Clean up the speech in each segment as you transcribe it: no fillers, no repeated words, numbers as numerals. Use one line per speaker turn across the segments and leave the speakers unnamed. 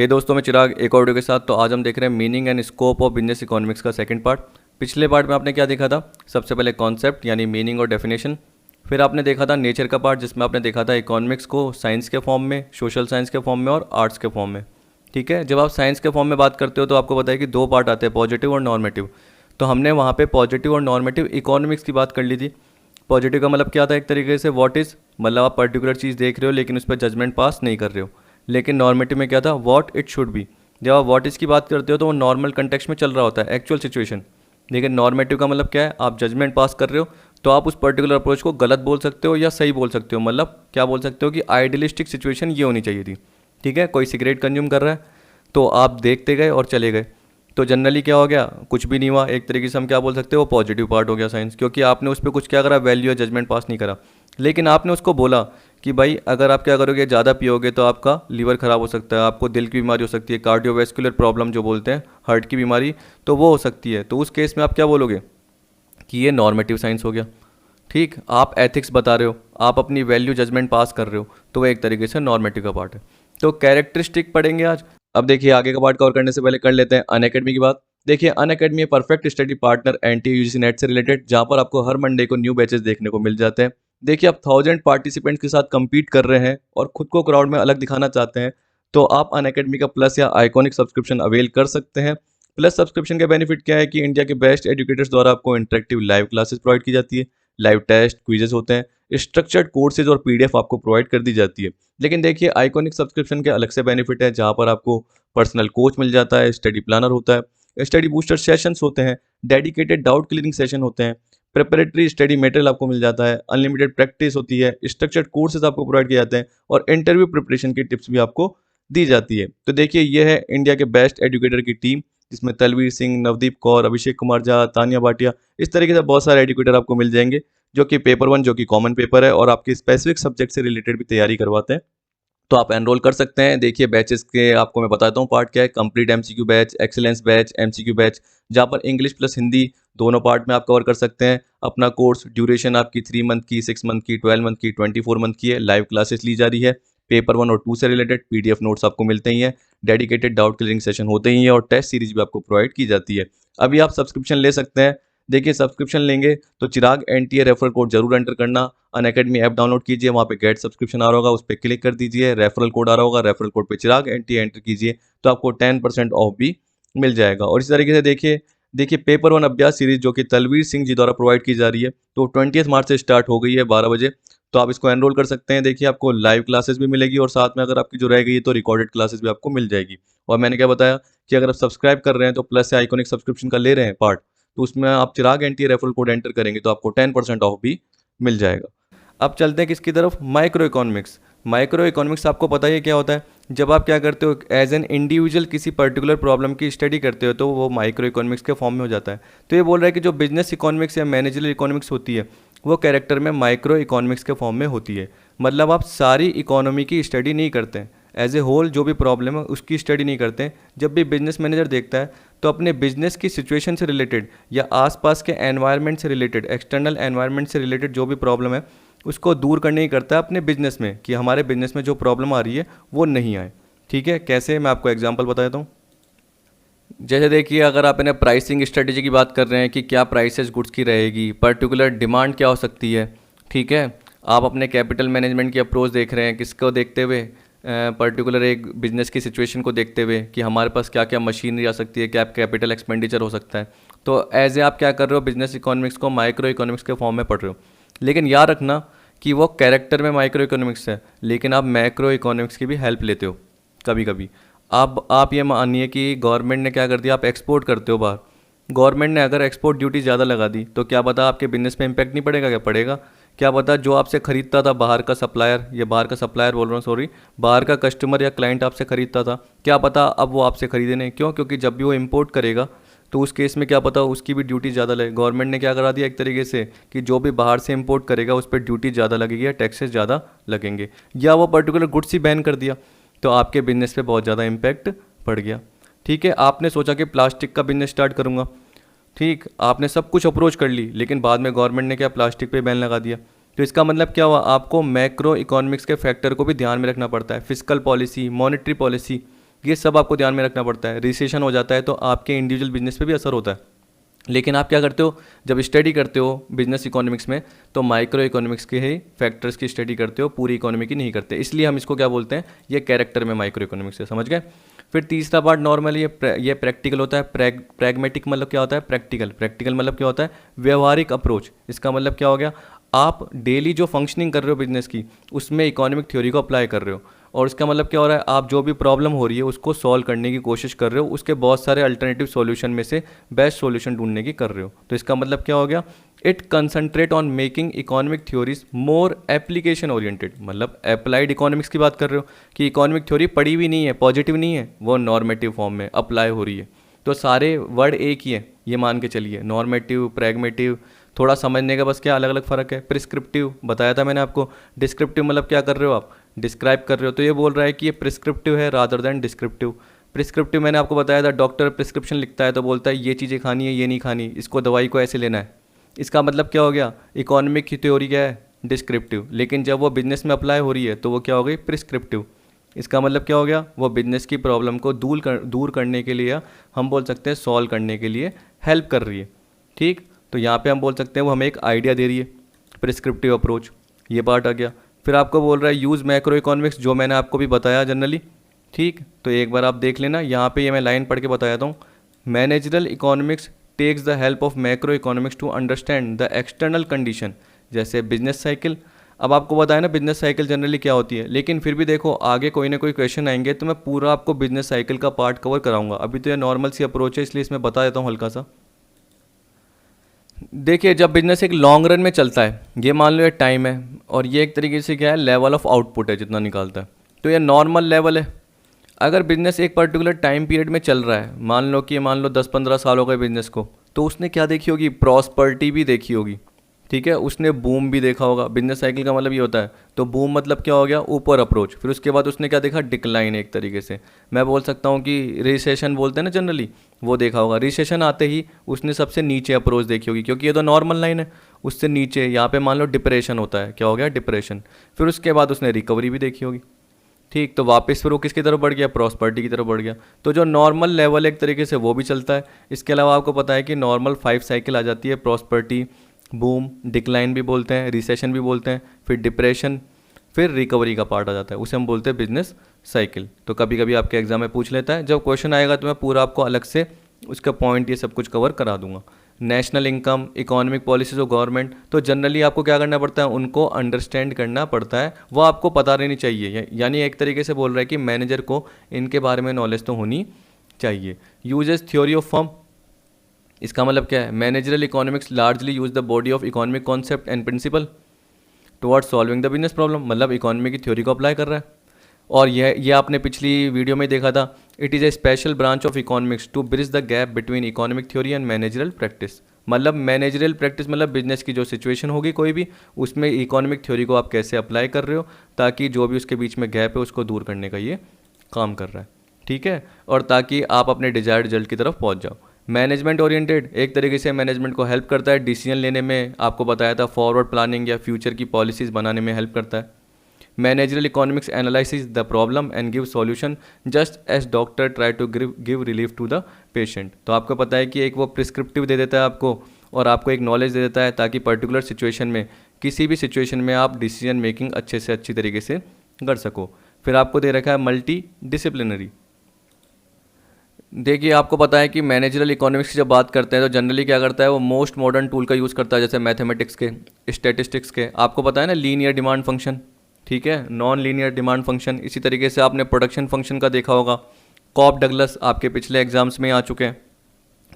हे दोस्तों, मैं चिराग एक और वीडियो के साथ। तो आज हम देख रहे हैं meaning and scope of business economics का सेकंड पार्ट। पिछले पार्ट में आपने क्या देखा था? सबसे पहले कॉन्सेप्ट यानी मीनिंग और डेफिनेशन। फिर आपने देखा था नेचर का पार्ट, जिसमें आपने देखा था इकोनॉमिक्स को साइंस के फॉर्म में, सोशल साइंस के फॉर्म में और आर्ट्स के फॉर्म में। ठीक है, जब आप साइंस के फॉर्म में बात करते हो तो आपको पता है कि दो पार्ट आते हैं, पॉजिटिव और नॉर्मेटिव। तो हमने वहाँ पे पॉजिटिव और नॉर्मेटिव इकोनॉमिक्स की बात कर ली थी। पॉजिटिव का मतलब क्या था? एक तरीके से व्हाट इज़, मतलब आप पर्टिकुलर चीज़ देख रहे हो लेकिन उस पर जजमेंट पास नहीं कर रहे हो। लेकिन नॉर्मेटिव में क्या था? What it should be. जब आप व्हाट इज़ की बात करते हो तो वो नॉर्मल कंटेक्स्ट में चल रहा होता है, एक्चुअल सिचुएशन। लेकिन नॉर्मेटिव का मतलब क्या है? आप जजमेंट पास कर रहे हो तो आप उस पर्टिकुलर अप्रोच को गलत बोल सकते हो या सही बोल सकते हो। मतलब क्या बोल सकते हो कि आइडियलिस्टिक सिचुएशन ये होनी चाहिए थी। ठीक है, कोई सिगरेट कंज्यूम कर रहा है तो आप देखते गए और चले गए, तो जनरली क्या हो गया? कुछ भी नहीं हुआ। एक तरीके से हम क्या बोल सकते हो? वो पॉजिटिव पार्ट हो गया साइंस, क्योंकि आपने उस पर कुछ क्या करा? वैल्यू या जजमेंट पास नहीं करा। लेकिन आपने उसको बोला कि भाई अगर आप क्या करोगे, ज़्यादा पियोगे तो आपका लीवर ख़राब हो सकता है, आपको दिल की बीमारी हो सकती है, कार्डियोवैस्कुलर प्रॉब्लम जो बोलते हैं, हार्ट की बीमारी, तो वो हो सकती है। तो उस केस में आप क्या बोलोगे कि ये नॉर्मेटिव साइंस हो गया। ठीक, आप एथिक्स बता रहे हो, आप अपनी वैल्यू जजमेंट पास कर रहे हो, तो वो एक तरीके से नॉर्मेटिव का पार्ट है। तो कैरेक्टरिस्टिक पढ़ेंगे आज। अब देखिए, आगे का पार्ट कवर करने से पहले कर लेते हैं अनअकैडमी की बात। देखिए, Unacademy perfect study partner NTA UGC net से रिलेटेड, जहां पर आपको हर मंडे को न्यू बैचेस देखने को मिल जाते हैं। देखिए, आप 1000 पार्टिसिपेंट्स के साथ compete कर रहे हैं और खुद को क्राउड में अलग दिखाना चाहते हैं, तो आप अनअकैडमी का प्लस या आइकॉनिक सब्सक्रिप्शन अवेल कर सकते हैं। प्लस सब्सक्रिप्शन का बेनिफिट क्या है कि इंडिया के बेस्ट एजुकेटर्स द्वारा आपको इंटरेक्टिव लाइव क्लासेस प्रोवाइड की जाती है, लाइव टेस्ट क्विजेस होते हैं, स्ट्रक्चर्ड कोर्सेज और पीडीएफ आपको प्रोवाइड कर दी जाती है। लेकिन देखिए, आइकॉनिक सब्सक्रिप्शन के अलग से बेनिफिट है, जहां पर आपको पर्सनल कोच मिल जाता है, स्टडी प्लानर होता है, स्टडी बूस्टर सेशंस होते हैं, डेडिकेटेड डाउट क्लियरिंग सेशन होते हैं, प्रिपरेटरी स्टडी मटेरियल आपको मिल जाता है, अनलिमिटेड प्रैक्टिस होती है, स्ट्रक्चर्ड कोर्सेज आपको प्रोवाइड किए जाते हैं और इंटरव्यू प्रिपरेशन की टिप्स भी आपको दी जाती है। तो देखिए, ये है इंडिया के बेस्ट एजुकेटर की टीम, जिसमें तलवीर सिंह, नवदीप कौर, अभिषेक कुमार झा, तानिया भाटिया, इस तरीके से बहुत सारे एजुकेटर आपको मिल जाएंगे, जो कि पेपर 1 जो कि कॉमन पेपर है और आपके स्पेसिफिक सब्जेक्ट से रिलेटेड भी तैयारी करवाते हैं। तो आप एनरोल कर सकते हैं। देखिए, बैचेस के आपको मैं बताता हूँ पार्ट क्या है। Complete MCQ batch, excellence batch, MCQ batch, जहाँ पर इंग्लिश प्लस हिंदी दोनों पार्ट में आप कवर कर सकते हैं। अपना कोर्स ड्यूरेशन आपकी 3 मंथ की, 6 मंथ की, 12 मंथ की, 24 मंथ की है। लाइव क्लासेस ली जा रही है। पेपर 1 और 2 से रिलेटेड पीडीएफ नोट्स आपको मिलते ही हैं, डेडिकेटेड डाउट क्लियरिंग सेशन होते ही हैं और टेस्ट सीरीज भी आपको प्रोवाइड की जाती है। अभी आप सब्सक्रिप्शन ले सकते हैं। देखिए, सब्सक्रिप्शन लेंगे तो चिराग एनटीए रेफरल कोड जरूर एंटर करना। अनअकैडमी ऐप डाउनलोड कीजिए, वहाँ पे गेट सब्सक्रिप्शन आ रहा होगा, उस पर क्लिक कर दीजिए, रेफरल कोड आ रहा होगा, रेफरल कोड पे चिराग एनटीए एंटर कीजिए, तो आपको 10% ऑफ भी मिल जाएगा। और इसी तरीके से देखिए पेपर 1 अभ्यास सीरीज जो कि तलवीर सिंह जी द्वारा प्रोवाइड की जा रही है, तो 20 मार्च से स्टार्ट हो गई है 12 बजे, तो आप इसको एनरोल कर सकते हैं। देखिए, आपको लाइव क्लासेस भी मिलेगी और साथ में अगर आपकी जो रह गई है तो रिकॉर्डेड क्लासेस भी आपको मिल जाएगी। और मैंने क्या बताया कि अगर आप सब्सक्राइब कर रहे हैं तो प्लस से आइकॉनिक सब्सक्रिप्शन का ले रहे हैं पार्ट, तो उसमें आप चिराग एनटी रेफरल कोड एंटर करेंगे तो आपको 10% ऑफ भी मिल जाएगा। अब चलते हैं किसकी तरफ? Micro economics. माइक्रो इकोनॉमिक्स आपको पता ही है क्या होता है। जब आप क्या करते हो, एज एन इंडिविजुअल किसी पर्टिकुलर प्रॉब्लम की स्टडी करते हो, तो वो माइक्रो इकोनॉमिक्स के फॉर्म में हो जाता है। तो ये बोल रहा है कि जो बिजनेस इकोनॉमिक्स या मैनेजरल इकोनॉमिक्स होती है, वो कैरेक्टर में माइक्रो इकोनॉमिक्स के फॉर्म में होती है। मतलब आप सारी इकोनॉमी की स्टडी नहीं करते हैं, एज ए होल जो भी प्रॉब्लम है उसकी स्टडी नहीं करते हैं। जब भी बिजनेस मैनेजर देखता है तो अपने बिजनेस की सिचुएशन से रिलेटेड या आसपास के एनवायरनमेंट से रिलेटेड, एक्सटर्नल एनवायरनमेंट से रिलेटेड जो भी प्रॉब्लम है उसको दूर करने ही करता है अपने बिजनेस में, कि हमारे बिजनेस में जो प्रॉब्लम आ रही है वो नहीं आए। ठीक है, कैसे? मैं आपको एग्जांपल बता देता हूँ। जैसे देखिए, अगर आप इन्हें प्राइसिंग स्ट्रेटेजी की बात कर रहे हैं कि क्या प्राइसेस गुड्स की रहेगी, पर्टिकुलर डिमांड क्या हो सकती है। ठीक है, आप अपने कैपिटल मैनेजमेंट की अप्रोच देख रहे हैं, किसको देखते हुए? पर्टिकुलर एक बिजनेस की सिचुएशन को देखते हुए कि हमारे पास क्या क्या मशीनरी आ सकती है, क्या कैपिटल एक्सपेंडिचर हो सकता है। तो एज ए आप क्या कर रहे हो? बिजनेस इकोनॉमिक्स को माइक्रो इकोनॉमिक्स के फॉर्म में पढ़ रहे हो। लेकिन याद रखना कि वो कैरेक्टर में माइक्रो इकोनॉमिक्स है, लेकिन आप मैक्रो इकोनॉमिक्स की भी हेल्प लेते हो कभी कभी। आप ये मानिए कि गवर्नमेंट ने क्या कर दिया, आप एक्सपोर्ट करते हो बाहर। गवर्नमेंट ने अगर एक्सपोर्ट ड्यूटी ज़्यादा लगा दी तो क्या पता आपके बिजनेस पे इम्पैक्ट नहीं पड़ेगा? क्या पड़ेगा। क्या पता जो आपसे ख़रीदता था बाहर का सप्लायर, या बाहर का सप्लायर बोल रहा हूँ सॉरी, बाहर का कस्टमर या क्लाइंट आपसे ख़रीदता था, क्या पता अब वो आपसे ख़रीदे नहीं। क्यों? क्योंकि जब भी वो इम्पोर्ट करेगा तो उस केस में क्या पता उसकी भी ड्यूटी ज़्यादा लगे। गवर्नमेंट ने क्या करा दिया एक तरीके से कि जो भी बाहर से इम्पोर्ट करेगा उस पर ड्यूटी ज़्यादा लगेगी या टैक्सेस ज़्यादा लगेंगे, या वो पर्टिकुलर गुड्स ही बैन कर दिया, तो आपके बिजनेस पे बहुत ज़्यादा इम्पैक्ट पड़ गया। ठीक है, आपने सोचा कि प्लास्टिक का बिजनेस स्टार्ट करूँगा। ठीक, आपने सब कुछ अप्रोच कर ली, लेकिन बाद में गवर्नमेंट ने क्या प्लास्टिक पे बैन लगा दिया। तो इसका मतलब क्या हुआ? आपको मैक्रो इकोनॉमिक्स के फैक्टर को भी ध्यान में रखना पड़ता है, फिस्कल पॉलिसी, मॉनेटरी पॉलिसी। ये सब आपको ध्यान में रखना पड़ता है। रिसेशन हो जाता है तो आपके इंडिविजुअल बिजनेस पे भी असर होता है, लेकिन आप क्या करते हो जब स्टडी करते हो बिजनेस इकोनॉमिक्स में, तो माइक्रो इकोनॉमिक्स के ही फैक्टर्स की स्टडी करते हो, पूरी इकोनॉमी की नहीं करते। इसलिए हम इसको क्या बोलते हैं, ये कैरेक्टर में माइक्रो इकोनॉमिक्स है, समझ गए। फिर तीसरा पार्ट नॉर्मली ये प्रैक्टिकल होता है। प्रैग्मेटिक मतलब क्या होता है, प्रैक्टिकल मतलब क्या होता है, व्यवहारिक अप्रोच। इसका मतलब क्या हो गया, आप डेली जो फंक्शनिंग कर रहे हो बिजनेस की, उसमें इकोनॉमिक थ्योरी को अप्लाई कर रहे हो, और इसका मतलब क्या हो रहा है, आप जो भी प्रॉब्लम हो रही है उसको सॉल्व करने की कोशिश कर रहे हो, उसके बहुत सारे अल्टरनेटिव सॉल्यूशन में से बेस्ट सॉल्यूशन ढूंढने की कर रहे हो। तो इसका मतलब क्या हो गया, it concentrate on making economic theories more application oriented. मतलब अप्लाइड इकोनॉमिक्स की बात कर रहे हो कि इकोनॉमिक थ्योरी पढ़ी हुई नहीं है, पॉजिटिव नहीं है, वो नॉर्मेटिव फॉर्म में अप्लाई हो रही है। तो सारे वर्ड एक ही है, ये मान के चलिए, नॉर्मेटिव, प्रैग्मेटिव, थोड़ा समझने का बस क्या अलग अलग फ़र्क है। प्रिस्क्रिप्टिव बताया था मैंने आपको, डिस्क्रिप्टिव मतलब क्या कर रहे हो, आप डिस्क्राइब कर रहे हो, तो ये बोल रहा है कि ये प्रिस्क्रिप्टिव है रादर देन डिस्क्रिप्टिव। प्रिस्क्रिप्टिव मैंने आपको बताया था, डॉक्टर प्रिस्क्रिप्शन लिखता है तो बोलता है ये चीज़ें खानी है, ये नहीं खानी, इसको दवाई को ऐसे लेना है। इसका मतलब क्या हो गया, इकोनॉमिक की थ्योरी क्या है, डिस्क्रिप्टिव, लेकिन जब वो बिजनेस में अप्लाई हो रही है तो वो क्या हो गई, प्रिस्क्रिप्टिव। इसका मतलब क्या हो गया, वो बिजनेस की प्रॉब्लम को दूर करने के लिए, हम बोल सकते हैं सॉल्व करने के लिए हेल्प कर रही है। ठीक, तो यहाँ पे हम बोल सकते हैं वो हमें एक आइडिया दे रही है, प्रिस्क्रिप्टिव अप्रोच, ये पार्ट आ गया। फिर आपको बोल रहा है यूज़ मैक्रो इकोनॉमिक्स, जो मैंने आपको भी बताया जनरली। ठीक, तो एक बार आप देख लेना, यहाँ पे ये मैं लाइन पढ़ के बताया हूँ। Managerial economics takes the help of macro economics to understand the external condition, जैसे बिजनेस साइकिल। अब आपको बताया ना बिजनेस साइकिल जनरली क्या होती है, लेकिन फिर भी देखो आगे कोई ना कोई क्वेश्चन आएंगे तो मैं पूरा आपको बिजनेस साइकिल का पार्ट कवर कराऊंगा। अभी तो ये नॉर्मल सी अप्रोच है, इसलिए इसमें बता देता हूँ हल्का सा। देखिए, जब बिजनेस एक लॉन्ग रन में चलता है, ये मान लो ये टाइम है, और ये एक तरीके से क्या है, लेवल ऑफ आउटपुट है जितना निकालता है, तो ये नॉर्मल लेवल है। अगर बिजनेस एक पर्टिकुलर टाइम पीरियड में चल रहा है, मान लो 10-15 साल हो गए बिजनेस को, तो उसने क्या देखी होगी, प्रॉस्पर्टी भी देखी होगी। ठीक है, उसने बूम भी देखा होगा। बिजनेस साइकिल का मतलब ये होता है, तो बूम मतलब क्या हो गया, ऊपर अप्रोच। फिर उसके बाद उसने क्या देखा, डिक्लाइन। एक तरीके से मैं बोल सकता हूँ कि रिसेशन बोलते हैं ना जनरली, वो देखा होगा। रिसेशन आते ही उसने सबसे नीचे अप्रोच देखी होगी, क्योंकि ये तो नॉर्मल लाइन है, उससे नीचे यहाँ पे मान लो डिप्रेशन होता है, क्या हो गया, डिप्रेशन। फिर उसके बाद उसने रिकवरी भी देखी होगी। ठीक, तो वापस फिर वो किसकी तरफ बढ़ गया, प्रॉस्पर्टी की तरफ बढ़ गया। तो जो नॉर्मल लेवल एक तरीके से वो भी चलता है। इसके अलावा आपको पता है कि नॉर्मल 5 साइकिल आ जाती है, प्रॉस्पर्टी, बूम, डिक्लाइन भी बोलते हैं, रिसेशन भी बोलते हैं, फिर डिप्रेशन, फिर रिकवरी का पार्ट आ जाता है, उसे हम बोलते हैं बिजनेस साइकिल। तो कभी कभी आपके एग्जाम में पूछ लेता है, जब क्वेश्चन आएगा तो मैं पूरा आपको अलग से उसका पॉइंट ये सब कुछ कवर करा दूंगा। National income, economic policies of government, तो जनरली आपको क्या करना पड़ता है, उनको अंडरस्टैंड करना पड़ता है, वो आपको पता रहनी चाहिए। यानी एक तरीके से बोल रहा है कि मैनेजर को इनके बारे में नॉलेज तो होनी चाहिए। यूजेस थ्योरी ऑफ फर्म, इसका मतलब क्या है, managerial economics largely use the body of economic concept and principle towards solving the business problem. मतलब इकोनॉमी की थ्योरी को अप्लाई कर रहा है। और यह आपने पिछली वीडियो में देखा था, it is a special branch of economics to bridge the gap between economic theory and managerial practice. मतलब मैनेजरल प्रैक्टिस मतलब बिजनेस की जो सिचुएशन होगी कोई भी, उसमें इकोनॉमिक थ्योरी को आप कैसे अप्लाई कर रहे हो, ताकि जो भी उसके बीच में गैप है उसको दूर करने का ये काम कर रहा है। ठीक है, और ताकि आप अपने डिजायर्ड रिजल्ट की तरफ पहुंच जाओ। मैनेजमेंट ओरिएंटेड एक तरीके से मैनेजमेंट को हेल्प करता है डिसीजन लेने में, आपको बताया था फॉरवर्ड प्लानिंग या फ्यूचर की पॉलिसीज़ बनाने में हेल्प करता है। Managerial economics analysis the problem and give solution just as doctor try to give relief to the patient. तो आपको पता है कि एक वो प्रिस्क्रिप्टिव दे देता है आपको, और आपको एक नॉलेज दे देता है, ताकि पर्टिकुलर सिचुएशन में, किसी भी सिचुएशन में आप डिसीजन मेकिंग अच्छे से अच्छी तरीके से कर सको। फिर आपको दे रखा है मल्टी डिसिप्लिनरी। देखिए, आपको पता है कि मैनेजरल इकोनॉमिक्स की जब बात करते हैं तो जनरली क्या करता है, वो मोस्ट मॉडर्न टूल का यूज़ करता है, जैसे मैथमेटिक्स के, स्टैटिस्टिक्स के। आपको पता है ना, लीनियर डिमांड फंक्शन, ठीक है, नॉन लीनियर डिमांड फंक्शन। इसी तरीके से आपने प्रोडक्शन फंक्शन का देखा होगा, कॉप डगलस आपके पिछले एग्जाम्स में आ चुके हैं।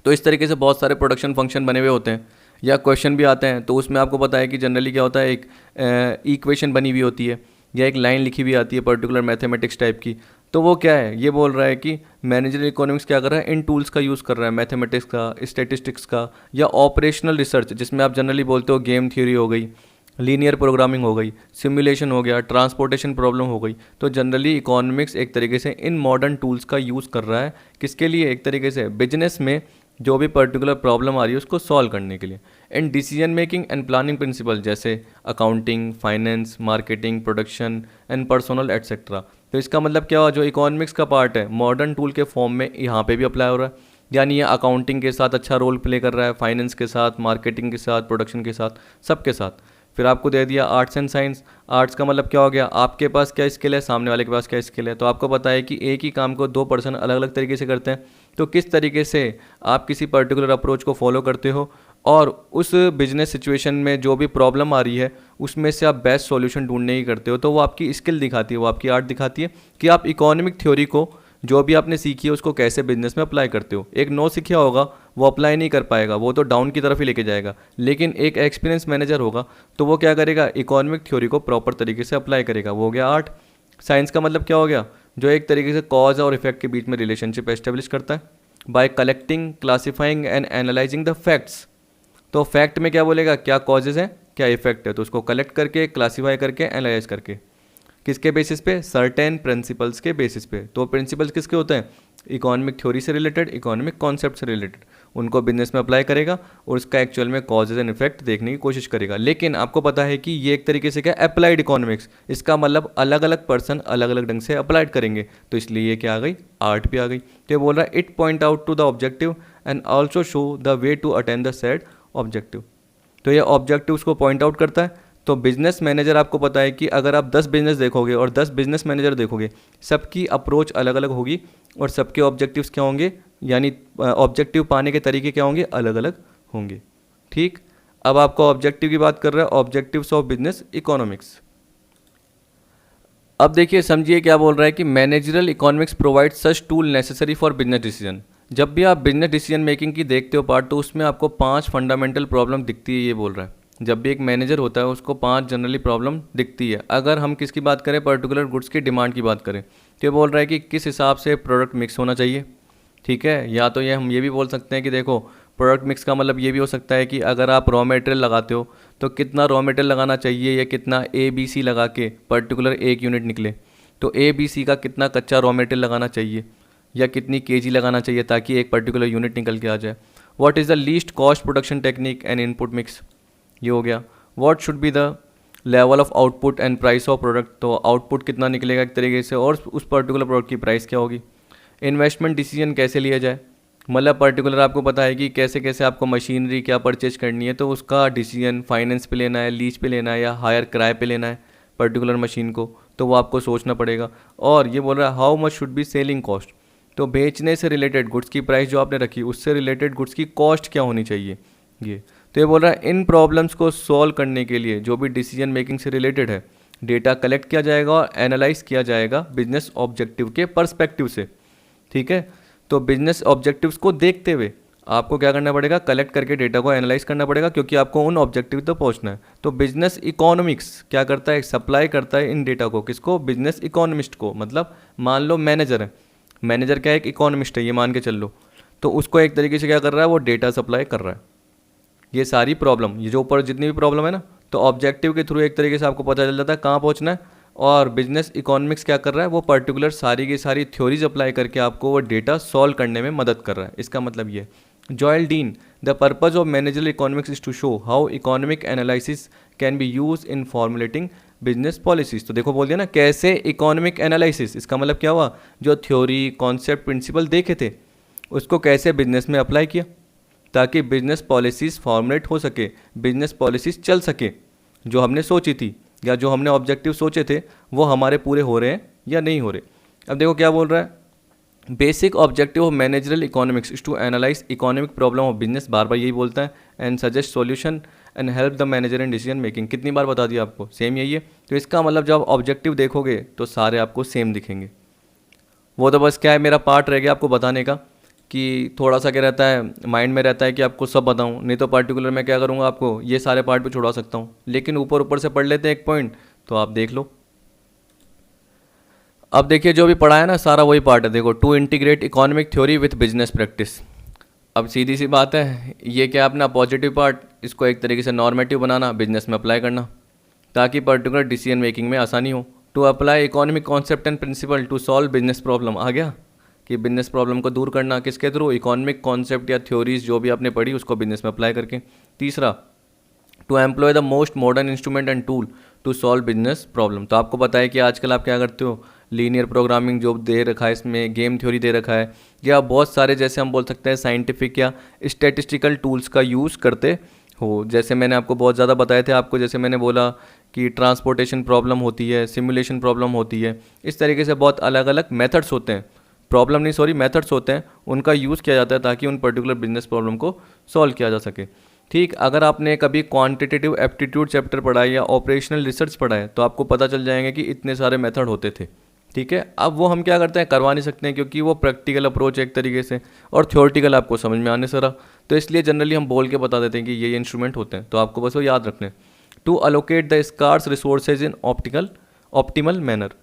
तो इस तरीके से बहुत सारे प्रोडक्शन फंक्शन बने हुए होते हैं, या क्वेश्चन भी आते हैं, तो उसमें आपको पता है कि जनरली क्या होता है, एक इक्वेशन बनी हुई होती है, या एक लाइन लिखी हुई आती है पर्टिकुलर मैथमेटिक्स टाइप की। तो वो क्या है, ये बोल रहा है कि मैनेजरल इकोनॉमिक्स क्या कर रहा है, इन टूल्स का यूज़ कर रहा है, मैथमेटिक्स का, स्टैटिस्टिक्स का, या ऑपरेशनल रिसर्च, जिसमें आप जनरली बोलते हो गेम थ्योरी हो गई, लीनियर प्रोग्रामिंग हो गई, सिमुलेशन हो गया, ट्रांसपोर्टेशन प्रॉब्लम हो गई। तो जनरली इकोनॉमिक्स एक तरीके से इन मॉडर्न टूल्स का यूज़ कर रहा है, किसके लिए, एक तरीके से बिजनेस में जो भी पर्टिकुलर प्रॉब्लम आ रही है उसको सॉल्व करने के लिए। And decision making and planning principle, जैसे accounting, finance, marketing, production and personnel etcetera. तो इसका मतलब क्या हुआ, जो इकोनॉमिक्स का पार्ट है मॉडर्न टूल के फॉर्म में यहाँ पे भी अप्लाई हो रहा है। यानी ये अकाउंटिंग के साथ अच्छा रोल प्ले कर रहा है, फाइनेंस के साथ, मार्केटिंग के साथ, प्रोडक्शन के साथ, सबके साथ। फिर आपको दे दिया आर्ट्स एंड साइंस। आर्ट्स का मतलब क्या हो गया, आपके पास क्या स्किल है, सामने वाले के पास क्या स्किल है। तो आपको पता है कि एक ही काम को दो पर्सन अलग अलग तरीके से करते हैं। तो किस तरीके से आप किसी पर्टिकुलर अप्रोच को फॉलो करते हो और उस बिजनेस सिचुएशन में जो भी प्रॉब्लम आ रही है उसमें से आप बेस्ट सॉल्यूशन ढूंढने की करते हो, तो वो आपकी स्किल दिखाती है, वो आपकी आर्ट दिखाती है कि आप इकोनॉमिक थ्योरी को जो भी आपने सीखी है उसको कैसे बिजनेस में अप्लाई करते हो। एक नो सीखा होगा वो अप्लाई नहीं कर पाएगा, वो तो डाउन की तरफ ही लेके जाएगा। लेकिन एक एक्सपीरियंस मैनेजर होगा तो वो क्या करेगा, इकोनॉमिक थ्योरी को प्रॉपर तरीके से अप्लाई करेगा। वो हो गया आर्ट। साइंस का मतलब क्या हो गया, जो एक तरीके से कॉज और इफेक्ट के बीच में रिलेशनशिप एस्टेब्लिश करता है bye collecting, classifying and analysing the facts. तो फैक्ट में क्या बोलेगा, क्या कॉजेज है, क्या इफेक्ट है, तो उसको कलेक्ट करके, क्लासीफाई करके, एनालाइज करके, किसके बेसिस पे, सर्टेन प्रिंसिपल्स के बेसिस पे। तो प्रिंसिपल्स किसके होते हैं, इकोनॉमिक थ्योरी से रिलेटेड, इकोनॉमिक कॉन्सेप्ट से रिलेटेड, उनको बिजनेस में अप्लाई करेगा और उसका एक्चुअल में कॉजेज एंड इफेक्ट देखने की कोशिश करेगा। लेकिन आपको पता है कि ये एक तरीके से क्या, अप्लाइड इकोनॉमिक्स, इसका मतलब अलग अलग पर्सन अलग अलग ढंग से अप्लाइड करेंगे, तो इसलिए ये क्या आ गई, आर्ट भी आ गई। तो ये बोल रहा है it point out to the objective and also show the way to attend the said objective. तो ये ऑब्जेक्टिव्स को पॉइंट आउट करता है। तो बिजनेस मैनेजर, आपको पता है कि अगर आप 10 बिजनेस देखोगे और 10 बिजनेस मैनेजर देखोगे, सबकी अप्रोच अलग अलग होगी और सबके ऑब्जेक्टिव्स क्या होंगे, यानी ऑब्जेक्टिव पाने के तरीके क्या होंगे, अलग अलग होंगे। ठीक, अब आपको ऑब्जेक्टिव की बात कर रहा है, ऑब्जेक्टिव्स ऑफ बिजनेस इकोनॉमिक्स। अब देखिए समझिए क्या बोल रहा है कि managerial economics provide such tool necessary for business decision. जब भी आप बिजनेस डिसीजन मेकिंग की देखते हो पार्ट, तो उसमें आपको 5 फंडामेंटल प्रॉब्लम दिखती है, ये बोल रहा है। जब भी एक मैनेजर होता है उसको 5 जनरली प्रॉब्लम दिखती है। अगर हम किसकी बात करें, पर्टिकुलर गुड्स की डिमांड की बात करें, तो ये बोल रहा है कि किस हिसाब से प्रोडक्ट मिक्स होना चाहिए। ठीक है, या तो ये हम ये भी बोल सकते हैं कि देखो, प्रोडक्ट मिक्स का मतलब ये भी हो सकता है कि अगर आप रॉ मटेरियल लगाते हो तो कितना रॉ मटेरियल लगाना चाहिए, या कितना ABC लगा के पर्टिकुलर एक यूनिट निकले, तो ABC का कितना कच्चा रॉ मटेरियल लगाना चाहिए या कितनी kg लगाना चाहिए ताकि एक पर्टिकुलर यूनिट निकल के आ जाए। What is the least cost production technique and input mix, ये हो गया। What should be the level of output and price of product, तो आउटपुट कितना निकलेगा एक तरीके से और उस पर्टिकुलर प्रोडक्ट की प्राइस क्या होगी। इन्वेस्टमेंट डिसीजन कैसे लिया जाए, मतलब पर्टिकुलर आपको पता है कि कैसे कैसे आपको मशीनरी क्या परचेज करनी है, तो उसका डिसीजन फाइनेंस पे लेना है, लीज पे लेना है या हायर किराए पे लेना है पर्टिकुलर मशीन को, तो वो आपको सोचना पड़ेगा। और ये बोल रहा है how much should be selling cost, तो बेचने से रिलेटेड गुड्स की प्राइस जो आपने रखी उससे रिलेटेड गुड्स की कॉस्ट क्या होनी चाहिए ये। तो ये बोल रहा है इन प्रॉब्लम्स को सॉल्व करने के लिए जो भी डिसीजन मेकिंग से रिलेटेड है, डेटा कलेक्ट किया जाएगा और एनालाइज किया जाएगा बिजनेस ऑब्जेक्टिव के पर्सपेक्टिव से। ठीक है, तो बिजनेस ऑब्जेक्टिव्स को देखते हुए आपको क्या करना पड़ेगा, कलेक्ट करके डेटा को एनालाइज करना पड़ेगा, क्योंकि आपको उन ऑब्जेक्टिव तक पहुंचना है। तो बिजनेस इकोनॉमिक्स क्या करता है, सप्लाई करता है इन डेटा को, किसको, बिजनेस इकोनॉमिस्ट को। मतलब मान लो मैनेजर है, मैनेजर क्या है, एक इकोनॉमिस्ट है, ये मान के चल लो, तो उसको एक तरीके से क्या कर रहा है, वो डेटा सप्लाई कर रहा है। ये सारी प्रॉब्लम, ये जो ऊपर जितनी भी प्रॉब्लम है ना, तो ऑब्जेक्टिव के थ्रू एक तरीके से आपको पता चल जाता है कहाँ पहुँचना है। और बिजनेस इकोनॉमिक्स क्या कर रहा है, वो पर्टिकुलर सारी की सारी थ्योरीज अप्लाई करके आपको वो डेटा सॉल्व करने में मदद कर रहा है। इसका मतलब ये, Joel Dean, the purpose of managerial economics is to show how economic analysis can be use in formulating business policies. तो देखो बोल दिया ना, कैसे इकोनॉमिक एनालिसिस, इसका मतलब क्या हुआ, जो थ्योरी कॉन्सेप्ट प्रिंसिपल देखे थे उसको कैसे बिजनेस में अप्लाई किया ताकि बिजनेस पॉलिसीज़ फॉर्मुलेट हो सके, बिजनेस पॉलिसीज़ चल सके, जो हमने सोची थी या जो हमने ऑब्जेक्टिव सोचे थे वो हमारे पूरे हो रहे हैं या नहीं हो रहे। अब देखो क्या बोल रहा है, basic objective of managerial economics is to analyse economic problem of business, बार बार यही बोलता है, and suggest solution and help the manager in decision making. कितनी बार बता दिया आपको, सेम यही है। तो इसका मतलब जब ऑब्जेक्टिव देखोगे तो सारे आपको सेम दिखेंगे। वो तो बस क्या है, मेरा पार्ट रह गया आपको बताने का कि थोड़ा सा क्या रहता है, माइंड में रहता है कि आपको सब बताऊं, नहीं तो पर्टिकुलर मैं क्या करूंगा, आपको ये सारे पार्ट पे छुड़वा सकता हूं, लेकिन ऊपर ऊपर से पढ़ लेते हैं एक पॉइंट, तो आप देख लो। अब देखिए जो भी पढ़ा है ना सारा वही पार्ट है, देखो, to integrate economic theory with business practice. अब सीधी सी बात है, ये क्या अपना पॉजिटिव पार्ट, इसको एक तरीके से नॉर्मेटिव बनाना, बिजनेस में अप्लाई करना ताकि पर्टिकुलर डिसीजन मेकिंग में आसानी हो। To apply economic concept and principle to solve business problem, आ गया कि बिजनेस प्रॉब्लम को दूर करना किसके थ्रू, इकोनॉमिक कॉन्सेप्ट या थ्योरीज जो भी आपने पढ़ी उसको बिजनेस में अप्लाई करके। तीसरा, to employ the most modern instrument and tool to solve business problem. तो आपको पता है कि आजकल आप क्या करते हो, लीनियर प्रोग्रामिंग जो दे रखा है, इसमें गेम थ्योरी दे रखा है, या बहुत सारे जैसे हम बोल सकते हैं साइंटिफिक या स्टैटिस्टिकल टूल्स का यूज़ करते हो। जैसे मैंने आपको बहुत ज़्यादा बताए थे आपको, जैसे मैंने बोला कि ट्रांसपोर्टेशन प्रॉब्लम होती है, सिमुलेशन प्रॉब्लम होती है, इस तरीके से बहुत अलग अलग मेथड्स होते हैं, प्रॉब्लम नहीं सॉरी मेथड्स होते हैं, उनका यूज़ किया जाता है ताकि उन पर्टिकुलर बिजनेस प्रॉब्लम को सॉल्व किया जा सके। ठीक, अगर आपने कभी क्वांटिटेटिव एप्टीट्यूड चैप्टर पढ़ा है या ऑपरेशनल रिसर्च पढ़ा है तो आपको पता चल जाएंगे कि इतने सारे मेथड होते थे। ठीक है, अब वो हम क्या करते हैं, करवा नहीं सकते हैं क्योंकि वो प्रैक्टिकल अप्रोच है एक तरीके से, और थ्योरेटिकल आपको समझ में आने से रहा, तो इसलिए जनरली हम बोल के बता देते हैं कि ये इंस्ट्रूमेंट होते हैं, तो आपको बस वो याद रखने। To allocate the scarce resources in optimal manner.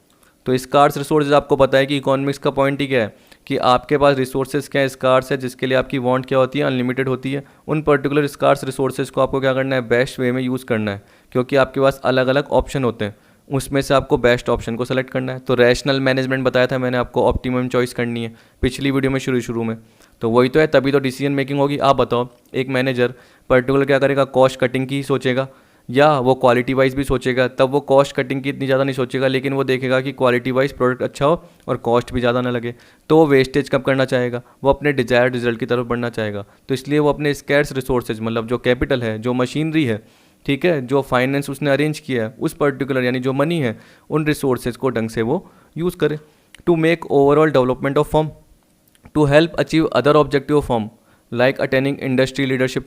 तो स्कार्स रिसोर्सेज आपको पता है कि इकोनॉमिक्स का पॉइंट ही क्या है कि आपके पास रिसोर्सेज क्या है, स्कार्स है, जिसके लिए आपकी वांट क्या होती है, अनलिमिटेड होती है। उन पर्टिकुलर स्कार्स रिसोर्सेज को आपको क्या करना है, बेस्ट वे में यूज़ करना है, क्योंकि आपके पास अलग अलग ऑप्शन होते हैं, उसमें से आपको बेस्ट ऑप्शन को सेलेक्ट करना है। तो रैशनल मैनेजमेंट बताया था मैंने आपको, ऑप्टिमम चॉइस करनी है पिछली वीडियो में शुरू में, तो वही तो है, तभी तो डिसीजन मेकिंग होगी। आप बताओ, एक मैनेजर पर्टिकुलर क्या करेगा, कॉस्ट कटिंग की ही सोचेगा या वो क्वालिटी वाइज भी सोचेगा, तब वो कॉस्ट कटिंग की इतनी ज़्यादा नहीं सोचेगा, लेकिन वो देखेगा कि क्वालिटी वाइज प्रोडक्ट अच्छा हो और कॉस्ट भी ज़्यादा ना लगे, तो वो वेस्टेज कब करना चाहेगा, वो अपने डिजायर्ड रिजल्ट की तरफ बढ़ना चाहेगा। तो इसलिए वो अपने स्कैर्स रिसोर्सेज, मतलब जो कैपिटल है, जो मशीनरी है, ठीक है, जो फाइनेंस उसने अरेंज किया है, उस पर्टिकुलर यानी जो मनी है, उन रिसोर्सेज को ढंग से वो यूज़ करे। To make overall development of firm, to help achieve other objective of firm like attaining industry leadership,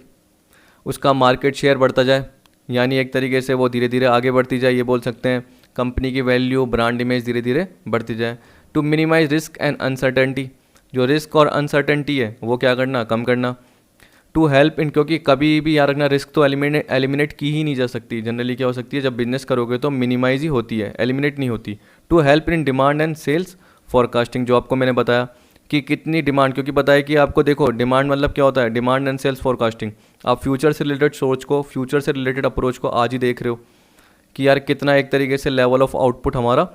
उसका मार्केट शेयर बढ़ता जाए, यानी एक तरीके से वो धीरे धीरे आगे बढ़ती जाए, ये बोल सकते हैं। कंपनी की वैल्यू, ब्रांड इमेज धीरे धीरे बढ़ती जाए। To minimise risk and uncertainty, जो रिस्क और अनसर्टेनिटी है वो क्या करना, कम करना। टू हेल्प इन, क्योंकि कभी भी याद रखना रिस्क तो एलिमिनेट की ही नहीं जा सकती, जनरली क्या हो सकती है, जब बिजनेस करोगे तो मिनिमाइज ही होती है, एलिमिनेट नहीं होती। To help in demand and sales forecasting, जो आपको मैंने बताया कि कितनी डिमांड, क्योंकि बताया कि आपको देखो डिमांड मतलब क्या होता है, डिमांड एंड सेल्स फॉरकास्टिंग। आप फ्यूचर से रिलेटेड सोच को, फ्यूचर से रिलेटेड अप्रोच को आज ही देख रहे हो कि यार कितना एक तरीके से लेवल ऑफ आउटपुट हमारा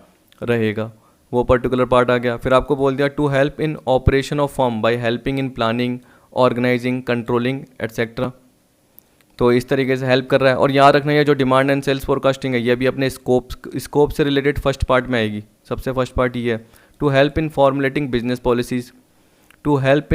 रहेगा, वो पर्टिकुलर पार्ट आ गया। फिर आपको बोल दिया to help in operation of firm by helping in planning, organising, controlling etcetera, तो इस तरीके से हेल्प कर रहा है। और याद रखना है जो डिमांड एंड सेल्स फोरकास्टिंग है ये भी अपने स्कोप से रिलेटेड फर्स्ट पार्ट में आएगी, सबसे फर्स्ट पार्ट ये है। To help in formulating business policies, to help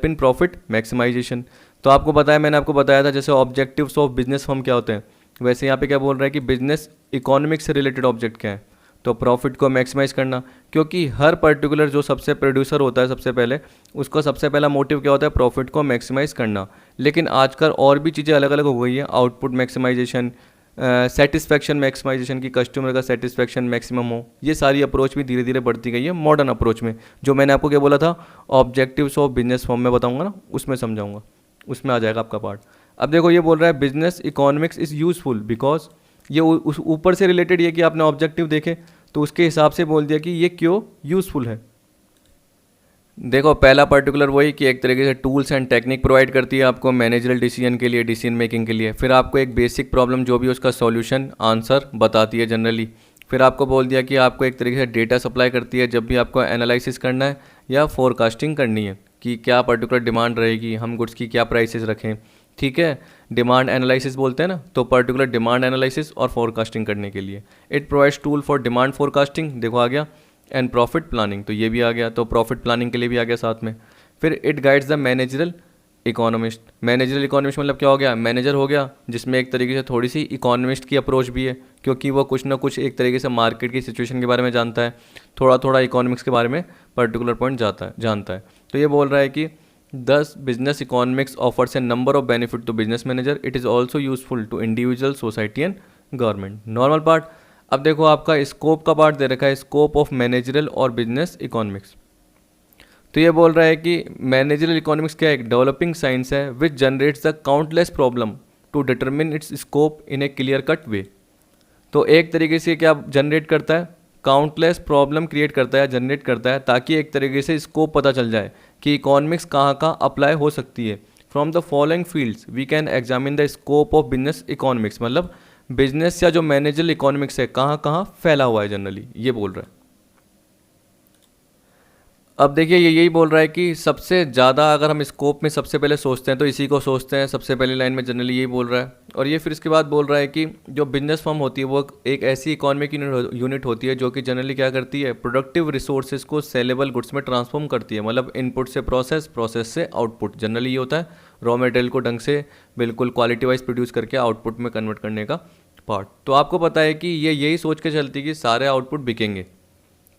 in profit maximisation. तो आपको पता है, मैंने आपको बताया था जैसे ऑब्जेक्टिव्स ऑफ बिजनेस फर्म क्या होते हैं, वैसे यहाँ पे क्या बोल रहा है कि बिजनेस इकोनॉमिक्स से रिलेटेड ऑब्जेक्ट क्या है, तो प्रॉफिट को मैक्सिमाइज करना, क्योंकि हर पर्टिकुलर जो सबसे प्रोड्यूसर होता है सबसे पहले, उसका सबसे पहला मोटिव क्या होता है, प्रॉफिट को मैक्सिमाइज करना। लेकिन आजकल और भी चीज़ें अलग अलग हो गई हैं, आउटपुट मैक्सिमाइजेशन, सेटिस्फैक्शन मैक्सिमाइजेशन की कस्टमर का सेटिस्फैक्शन मैक्सिमम हो, ये सारी अप्रोच भी धीरे धीरे बढ़ती गई है मॉडर्न अप्रोच में। जो मैंने आपको क्या बोला था, ऑब्जेक्टिव्स ऑफ बिजनेस फॉर्म में बताऊंगा ना, उसमें समझाऊंगा, उसमें आ जाएगा आपका पार्ट। अब देखो ये बोल रहा है business economics is useful because, ये उस ऊपर से रिलेटेड ये कि आपने ऑब्जेक्टिव देखे तो उसके हिसाब से बोल दिया कि ये क्यों यूज़फुल है। देखो पहला पर्टिकुलर वही कि एक तरीके से टूल्स एंड टेक्निक प्रोवाइड करती है आपको मैनेजरल डिसीजन के लिए, डिसीजन मेकिंग के लिए। फिर आपको एक बेसिक प्रॉब्लम जो भी उसका सॉल्यूशन आंसर बताती है जनरली। फिर आपको बोल दिया कि आपको एक तरीके से डेटा सप्लाई करती है जब भी आपको एनालिसिस करना है या फोरकास्टिंग करनी है कि क्या पर्टिकुलर डिमांड रहेगी, हम गुड्स की क्या प्राइसेस रखें, ठीक है, डिमांड एनालिसिस बोलते हैं ना, तो पर्टिकुलर डिमांड एनालिसिस और फोरकास्टिंग करने के लिए। It provides tool for demand forecasting, देखो आ गया, एंड प्रॉफिट प्लानिंग, तो ये भी आ गया, तो प्रॉफिट प्लानिंग के लिए भी आ गया साथ में। फिर it guides the managerial economist, managerial economist मतलब क्या हो गया, मैनेजर हो गया जिसमें एक तरीके से थोड़ी सी इकोनॉमिस्ट की अप्रोच भी है, क्योंकि वो कुछ ना कुछ एक तरीके से मार्केट की सिचुएशन के बारे में जानता है, थोड़ा थोड़ा इकोनॉमिक्स के बारे में पर्टिकुलर पॉइंट जानता है। तो ये बोल रहा है कि thus business economics offers a number of benefit to business manager, it is also useful to individual, society and government. Normal part. अब देखो आपका स्कोप का पार्ट दे रखा है, स्कोप ऑफ मैनेजरल और बिजनेस इकोनॉमिक्स। तो ये बोल रहा है कि मैनेजरल इकोनॉमिक्स क्या है, एक डेवलपिंग साइंस है which generates the countless problem to determine its scope in a clear cut way. तो एक तरीके से क्या जनरेट करता है, काउंटलेस प्रॉब्लम क्रिएट करता है, जनरेट करता है, ताकि एक तरीके से स्कोप पता चल जाए कि इकोनॉमिक्स कहाँ कहाँ अप्लाई हो सकती है। From the following fields we can examine the scope of business economics, मतलब बिजनेस या जो मैनेजरल इकोनॉमिक्स है कहाँ कहाँ फैला हुआ है जनरली, ये बोल रहा है। अब देखिए ये यही बोल रहा है कि सबसे ज़्यादा अगर हम स्कोप में सबसे पहले सोचते हैं तो इसी को सोचते हैं, सबसे पहली लाइन में जनरली यही बोल रहा है। और ये फिर इसके बाद बोल रहा है कि जो बिजनेस फर्म होती है वो एक ऐसी इकोनॉमिक यूनिट होती है जो कि जनरली क्या करती है, प्रोडक्टिव रिसोर्सेज को सेलेबल गुड्स में ट्रांसफॉर्म करती है। मतलब इनपुट से प्रोसेस, प्रोसेस से आउटपुट, जनरली ये होता है रॉ मटेरियल को ढंग से बिल्कुल क्वालिटी वाइज प्रोड्यूस करके आउटपुट में कन्वर्ट करने का पार्ट। तो आपको पता है कि ये यही सोच के चलती है कि सारे आउटपुट बिकेंगे,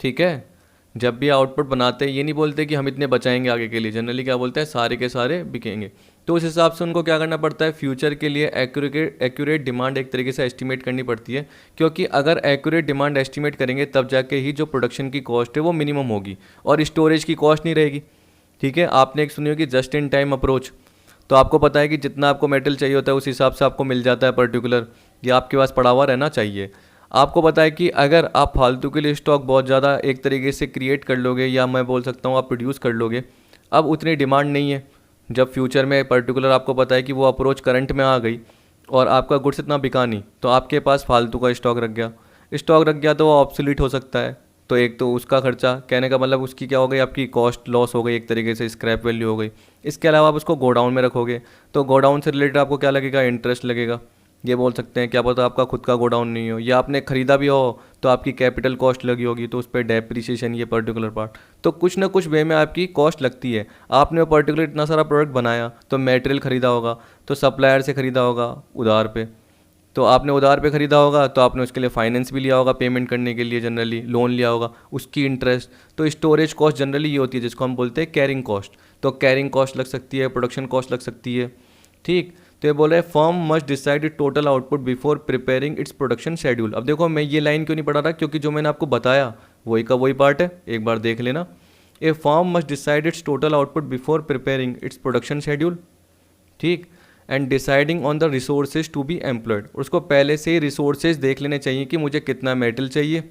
ठीक है। जब भी आउटपुट बनाते हैं ये नहीं बोलते कि हम इतने बचाएंगे आगे के लिए, जनरली क्या बोलते हैं सारे के सारे बिकेंगे। तो उस हिसाब से उनको क्या करना पड़ता है, फ्यूचर के लिए एक्यूरेट डिमांड एक तरीके से एस्टिमेट करनी पड़ती है, क्योंकि अगर एक्यूरेट डिमांड एस्टिमेट करेंगे तब जाके ही जो प्रोडक्शन की कॉस्ट है वो मिनिमम होगी और स्टोरेज की कॉस्ट नहीं रहेगी, ठीक है। आपने एक सुनी होगी जस्ट इन टाइम अप्रोच, तो आपको पता है कि जितना आपको मेटल चाहिए होता है उस हिसाब से आपको मिल जाता है पर्टिकुलर, या आपके पास पड़ा हुआ रहना चाहिए। आपको पता है कि अगर आप फालतू के लिए स्टॉक बहुत ज़्यादा एक तरीके से क्रिएट कर लोगे, या मैं बोल सकता हूँ आप प्रोड्यूस कर लोगे, अब उतनी डिमांड नहीं है। जब फ्यूचर में पर्टिकुलर आपको पता है कि वो अप्रोच करंट में आ गई और आपका गुड्स इतना बिका नहीं, तो आपके पास फालतू का स्टॉक रख गया तो वो ऑब्सोलीट हो सकता है। तो एक तो उसका खर्चा, कहने का मतलब उसकी क्या हो गई, आपकी कॉस्ट लॉस हो गई, एक तरीके से स्क्रैप वैल्यू हो गई। इसके अलावा आप उसको गोडाउन में रखोगे तो गोडाउन से रिलेटेड आपको क्या लगेगा, इंटरेस्ट लगेगा। ये बोल सकते हैं क्या पता आपका खुद का गोडाउन नहीं हो, या आपने ख़रीदा भी हो तो आपकी कैपिटल कॉस्ट लगी होगी, तो उस पर डेप्रिसिएशन, ये पर्टिकुलर पार्ट, तो कुछ ना कुछ वे में आपकी कॉस्ट लगती है। आपने वो पर्टिकुलर इतना सारा प्रोडक्ट बनाया तो मटेरियल ख़रीदा होगा, तो सप्लायर से ख़रीदा होगा उधार पे, तो आपने उधार पे ख़रीदा होगा तो आपने उसके लिए फाइनेंस भी लिया होगा पेमेंट करने के लिए, जनरली लोन लिया होगा, उसकी इंटरेस्ट। तो स्टोरेज कॉस्ट जनरली ये होती है जिसको हम बोलते हैं कैरिंग कॉस्ट, तो कैरिंग कॉस्ट लग सकती है, प्रोडक्शन कॉस्ट लग सकती है, ठीक। तो ये बोल रहे हैं firm must decide it total output before preparing its production schedule. अब देखो मैं ये लाइन क्यों नहीं पढ़ा रहा, क्योंकि जो मैंने आपको बताया वही का वही पार्ट है, एक बार देख लेना। A firm must decide its total output before preparing its production schedule, ठीक, and deciding on the resources to be employed. उसको पहले से ही रिसोर्सेज देख लेने चाहिए कि मुझे कितना मेटल चाहिए,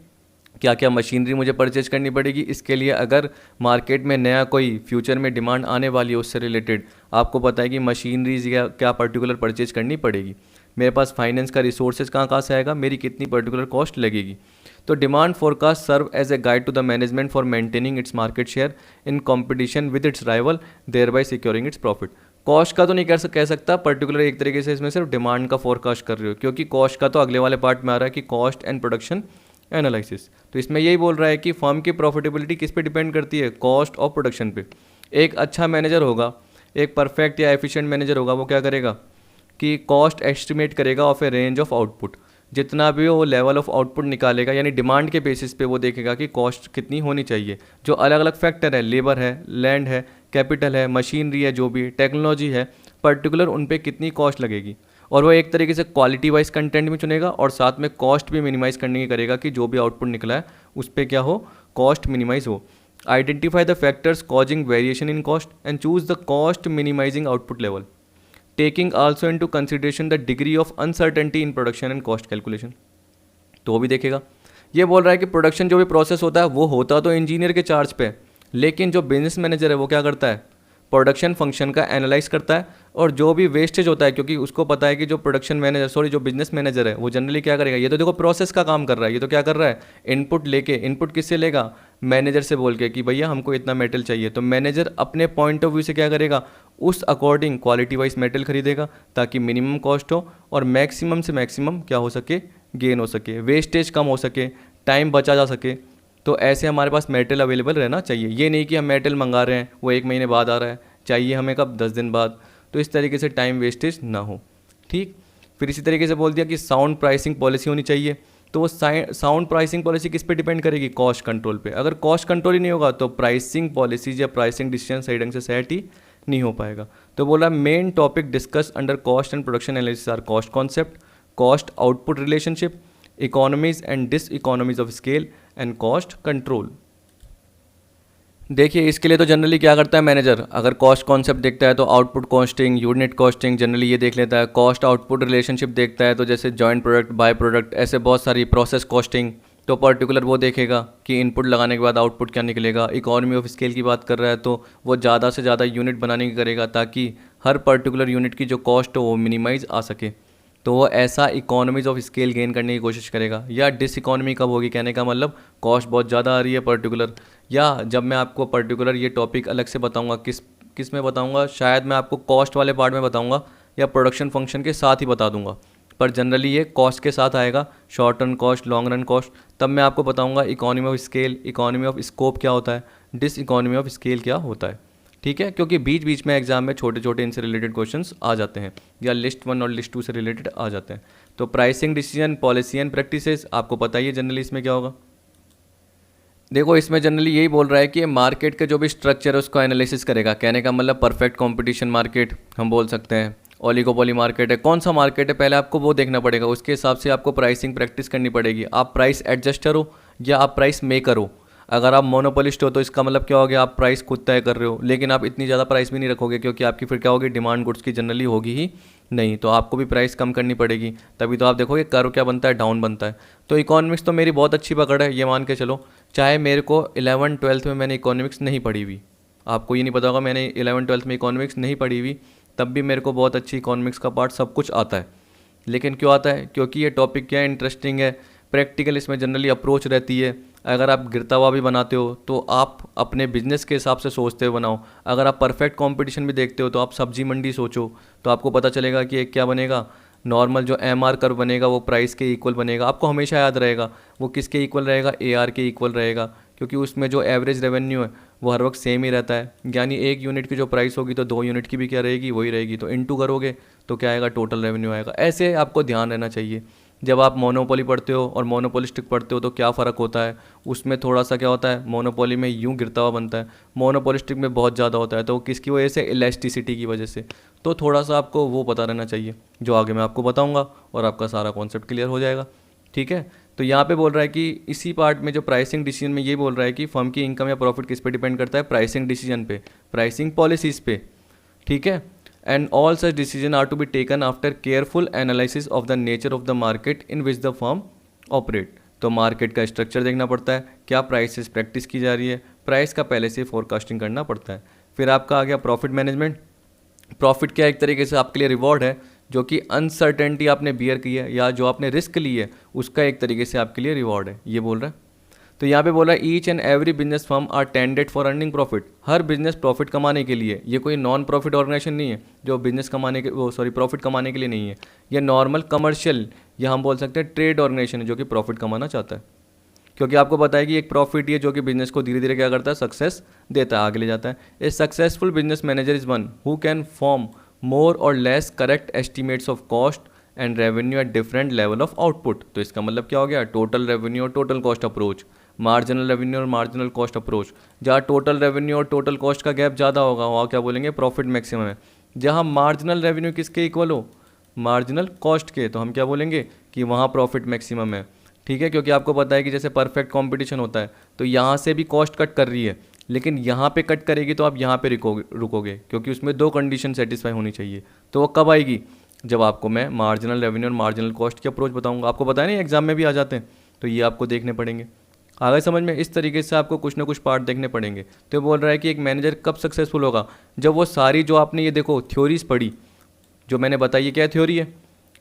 क्या क्या मशीनरी मुझे परचेज करनी पड़ेगी, इसके लिए अगर मार्केट में नया कोई फ्यूचर में डिमांड आने वाली है उससे रिलेटेड आपको पता है कि मशीनरीज या क्या पर्टिकुलर परचेज करनी पड़ेगी। मेरे पास फाइनेंस का रिसोर्सेज कहाँ से आएगा, मेरी कितनी पर्टिकुलर कॉस्ट लगेगी। तो demand forecast serve as a guide to the management for maintaining its market share in competition with its rival, thereby securing its profit. Cost का तो नहीं कह सकता पर्टिकुलर, एक तरीके से इसमें सिर्फ डिमांड का फोरकास्ट कर रहे हो, क्योंकि कॉस्ट का तो अगले वाले पार्ट में आ रहा है कि कॉस्ट एंड प्रोडक्शन एनालिसिस। तो इसमें यही बोल रहा है कि फर्म की प्रॉफिटेबिलिटी किस पे डिपेंड करती है, कॉस्ट और प्रोडक्शन पे। एक अच्छा मैनेजर होगा, एक परफेक्ट या एफिशिएंट मैनेजर होगा, वो क्या करेगा कि कॉस्ट एस्टिमेट करेगा of A range of output, जितना भी वो लेवल ऑफ आउटपुट निकालेगा, यानी डिमांड के बेसिस पे वो देखेगा कि कॉस्ट कितनी होनी चाहिए। जो अलग अलग फैक्टर है, लेबर है, लैंड है, कैपिटल है, मशीनरी है, जो भी टेक्नोलॉजी है, पर्टिकुलर उन पे कितनी कॉस्ट लगेगी, और वो एक तरीके से क्वालिटी वाइज कंटेंट भी चुनेगा और साथ में कॉस्ट भी मिनिमाइज़ करने की करेगा कि जो भी आउटपुट निकला है उस पर क्या हो, कॉस्ट मिनिमाइज हो। Identify the factors causing variation in cost and choose the cost minimising output level, taking also into consideration the degree of uncertainty in production and cost calculation. तो वो भी देखेगा। ये बोल रहा है कि प्रोडक्शन जो भी प्रोसेस होता है वो होता तो इंजीनियर के चार्ज पे, लेकिन जो बिजनेस मैनेजर है वो क्या करता है, प्रोडक्शन फंक्शन का एनालाइज करता है, और जो भी वेस्टेज होता है, क्योंकि उसको पता है कि जो प्रोडक्शन मैनेजर जो बिजनेस मैनेजर है वो जनरली क्या करेगा, ये तो देखो प्रोसेस का काम कर रहा है, ये तो क्या कर रहा है, इनपुट लेके, इनपुट किससे लेगा, मैनेजर से बोल के कि भैया हमको इतना मेटल चाहिए, तो मैनेजर अपने पॉइंट ऑफ व्यू से क्या करेगा, उस अकॉर्डिंग क्वालिटी वाइज मेटल खरीदेगा ताकि मिनिमम कॉस्ट हो और मैक्सिमम से मैक्सिमम क्या हो सके, गेन हो सके, वेस्टेज कम हो सके, टाइम बचा जा सके। तो ऐसे हमारे पास मेटल अवेलेबल रहना चाहिए। ये नहीं कि हम मेटल मंगा रहे हैं वो 1 महीने बाद आ रहा है, चाहिए हमें कब, 10 दिन बाद। तो इस तरीके से टाइम वेस्टेज ना हो, ठीक। फिर इसी तरीके से बोल दिया कि साउंड प्राइसिंग पॉलिसी होनी चाहिए। तो वो साउंड प्राइसिंग पॉलिसी किस पे डिपेंड करेगी, कॉस्ट कंट्रोल पे। अगर कॉस्ट कंट्रोल ही नहीं होगा तो प्राइसिंग पॉलिसीज या प्राइसिंग डिसीजन सही ढंग से सेट ही नहीं हो पाएगा। तो बोला main topic discuss under cost and production analysis are cost concept, cost output relationship, economies and diseconomies of scale and cost control. देखिए इसके लिए तो जनरली क्या करता है मैनेजर, अगर कॉस्ट कॉन्सेप्ट देखता है तो output costing, unit costing generally ये देख लेता है। कॉस्ट आउटपुट रिलेशनशिप देखता है तो जैसे जॉइंट प्रोडक्ट, बाय प्रोडक्ट, ऐसे बहुत सारी प्रोसेस कॉस्टिंग, तो पर्टिकुलर वो देखेगा कि इनपुट लगाने के बाद आउटपुट क्या निकलेगा। इकोनॉमी ऑफ स्केल की बात कर रहा है तो वो ज़्यादा से ज़्यादा यूनिट बनाने की करेगा ताकि हर पर्टिकुलर यूनिट की जो कॉस्ट हो वो मिनिमाइज आ सके। तो वो ऐसा इकोनॉमीज ऑफ स्केल गेन करने की कोशिश करेगा। या डिस इकोनॉमी कब होगी, कहने का मतलब कॉस्ट बहुत ज़्यादा आ रही है पर्टिकुलर, या जब मैं आपको पर्टिकुलर ये टॉपिक अलग से बताऊंगा, किस किस में बताऊंगा, शायद मैं आपको कॉस्ट वाले पार्ट में बताऊंगा या प्रोडक्शन फंक्शन के साथ ही बता दूंगा, पर जनरली ये कॉस्ट के साथ आएगा, short run cost, long run cost. तब मैं आपको बताऊंगा economy of scale, economy of scope क्या होता है, डिस इकोनॉमी ऑफ स्केल क्या होता है। ठीक है, क्योंकि बीच बीच में एग्जाम में छोटे छोटे इनसे रिलेटेड क्वेश्चंस आ जाते हैं, या लिस्ट 1 और लिस्ट 2 से रिलेटेड आ जाते हैं। तो pricing decision, policy and practices, आपको पता ही है जनरली इसमें क्या होगा। देखो इसमें जनरली यही बोल रहा है कि मार्केट के जो भी स्ट्रक्चर है उसको एनालिसिस करेगा, कहने का मतलब परफेक्ट कंपटीशन मार्केट हम बोल सकते हैं, ओलिगोपोली मार्केट है, कौन सा मार्केट है पहले आपको वो देखना पड़ेगा, उसके हिसाब से आपको प्राइसिंग प्रैक्टिस करनी पड़ेगी। आप प्राइस एडजस्टर हो या आप प्राइस मेकर हो। अगर आप मोनोपोलिस्ट हो तो इसका मतलब क्या हो गया, आप प्राइस खुद तय कर रहे हो, लेकिन आप इतनी ज़्यादा प्राइस भी नहीं रखोगे, क्योंकि आपकी फिर क्या होगी, डिमांड गुड्स की जनरली होगी ही नहीं, तो आपको भी प्राइस कम करनी पड़ेगी। तभी तो आप देखोगे कर्व क्या बनता है, डाउन बनता है। तो इकोनॉमिक्स तो मेरी बहुत अच्छी पकड़ है, ये मान के चलो, चाहे मेरे को 11th-12th में मैंने इकोनॉमिक्स नहीं पढ़ी हुई, आपको ये नहीं पता होगा मैंने 11th-12th में इकोनॉमिक्स नहीं पढ़ी हुई, तब भी मेरे को बहुत अच्छी इकोनॉमिक्स का पार्ट सब कुछ आता है। लेकिन क्यों आता है, क्योंकि ये टॉपिक क्या है, इंटरेस्टिंग है, प्रैक्टिकल इसमें जनरली अप्रोच रहती है। अगर आप गिरता हुआ भी बनाते हो तो आप अपने बिजनेस के हिसाब से सोचते हुए बनाओ। अगर आप परफेक्ट कंपटीशन भी देखते हो तो आप सब्जी मंडी सोचो, तो आपको पता चलेगा कि एक क्या बनेगा, नॉर्मल जो एमआर कर्व बनेगा वो प्राइस के इक्वल बनेगा। आपको हमेशा याद रहेगा वो किसके इक्वल रहेगा, एआर के इक्वल रहेगा, क्योंकि उसमें जो एवरेज रेवेन्यू है वो हर वक्त सेम ही रहता है। यानी 1 यूनिट की जो प्राइस होगी तो 2 यूनिट की भी क्या रहेगी, वही रहेगी, तो इनटू करोगे तो क्या आएगा, टोटल रेवेन्यू आएगा। ऐसे आपको ध्यान रहना चाहिए। जब आप मोनोपोली पढ़ते हो और मोनोपोलिस्टिक पढ़ते हो तो क्या फ़र्क होता है, उसमें थोड़ा सा क्या होता है, मोनोपोली में यूं गिरता हुआ बनता है, मोनोपोलिस्टिक में बहुत ज़्यादा होता है। तो किसकी वजह से, इलास्टिसिटी की वजह से। तो थोड़ा सा आपको वो पता रहना चाहिए, जो आगे मैं आपको बताऊंगा, और आपका सारा कॉन्सेप्ट क्लियर हो जाएगा। ठीक है, तो यहाँ पे बोल रहा है कि इसी पार्ट में जो प्राइसिंग डिसीजन में ये बोल रहा है कि फर्म की इनकम या प्रॉफिट किस पे डिपेंड करता है, प्राइसिंग डिसीजन पे, प्राइसिंग पॉलिसीज़ पे। ठीक है, and all such decisions are to be taken after careful analysis of the nature of the market in which the firm operate। तो मार्केट का स्ट्रक्चर देखना पड़ता है, क्या प्राइसेस प्रैक्टिस की जा रही है, प्राइस का पहले से फोरकास्टिंग करना पड़ता है। फिर आपका आ गया प्रॉफिट मैनेजमेंट। प्रॉफिट क्या एक तरीके से आपके लिए रिवॉर्ड है, जो कि अनसर्टेनिटी आपने बियर की है या जो आपने रिस्क ली है उसका एक तरीके से आपके लिए रिवॉर्ड है, ये बोल रहा है। तो यहाँ पे बोला each and every business firm are tended for earning profit. हर बिजनेस प्रॉफिट कमाने के लिए, ये कोई नॉन प्रॉफिट ऑर्गेनाइजेशन नहीं है जो बिजनेस कमाने के प्रॉफिट कमाने के लिए नहीं है। ये नॉर्मल कमर्शियल या हम बोल सकते हैं ट्रेड ऑर्गेनाइजेशन है जो कि प्रॉफिट कमाना चाहता है। क्योंकि आपको पता है कि एक प्रॉफिट है जो कि बिजनेस को धीरे धीरे क्या करता है, सक्सेस देता है, आगे ले जाता है। A successful business manager is one who can form more or less correct estimates of cost and revenue at different level of output. तो इसका मतलब क्या हो गया, टोटल रेवेन्यू और total cost approach, marginal revenue और मार्जिनल कॉस्ट अप्रोच। जहाँ total revenue और टोटल कॉस्ट का गैप ज़्यादा होगा वहाँ क्या बोलेंगे, प्रॉफिट मैक्सिमम है। जहाँ मार्जिनल रेवेन्यू किसके इक्वल हो, मार्जिनल कॉस्ट के, तो हम क्या बोलेंगे कि वहाँ प्रॉफिट मैक्सिमम है। ठीक है, क्योंकि आपको पता है कि जैसे परफेक्ट कंपटीशन होता है तो यहाँ से भी कॉस्ट कट कर रही है, लेकिन यहाँ पे कट करेगी तो आप यहाँ पे रुकोगे, क्योंकि उसमें 2 कंडीशन सेटिस्फाई होनी चाहिए। तो वो कब आएगी, जब आपको मैं मार्जिनल रेवेन्यू और मार्जिनल कॉस्ट की अप्रोच बताऊंगा। आपको पता है ना एग्जाम में भी आ जाते हैं, तो ये आपको देखने पड़ेंगे। आगे समझ में, इस तरीके से आपको कुछ ना कुछ पार्ट देखने पड़ेंगे। तो बोल रहा है कि एक मैनेजर कब सक्सेसफुल होगा, जब वो सारी जो आपने ये देखो थ्योरीज पढ़ी, जो मैंने बताई है क्या थ्योरी है,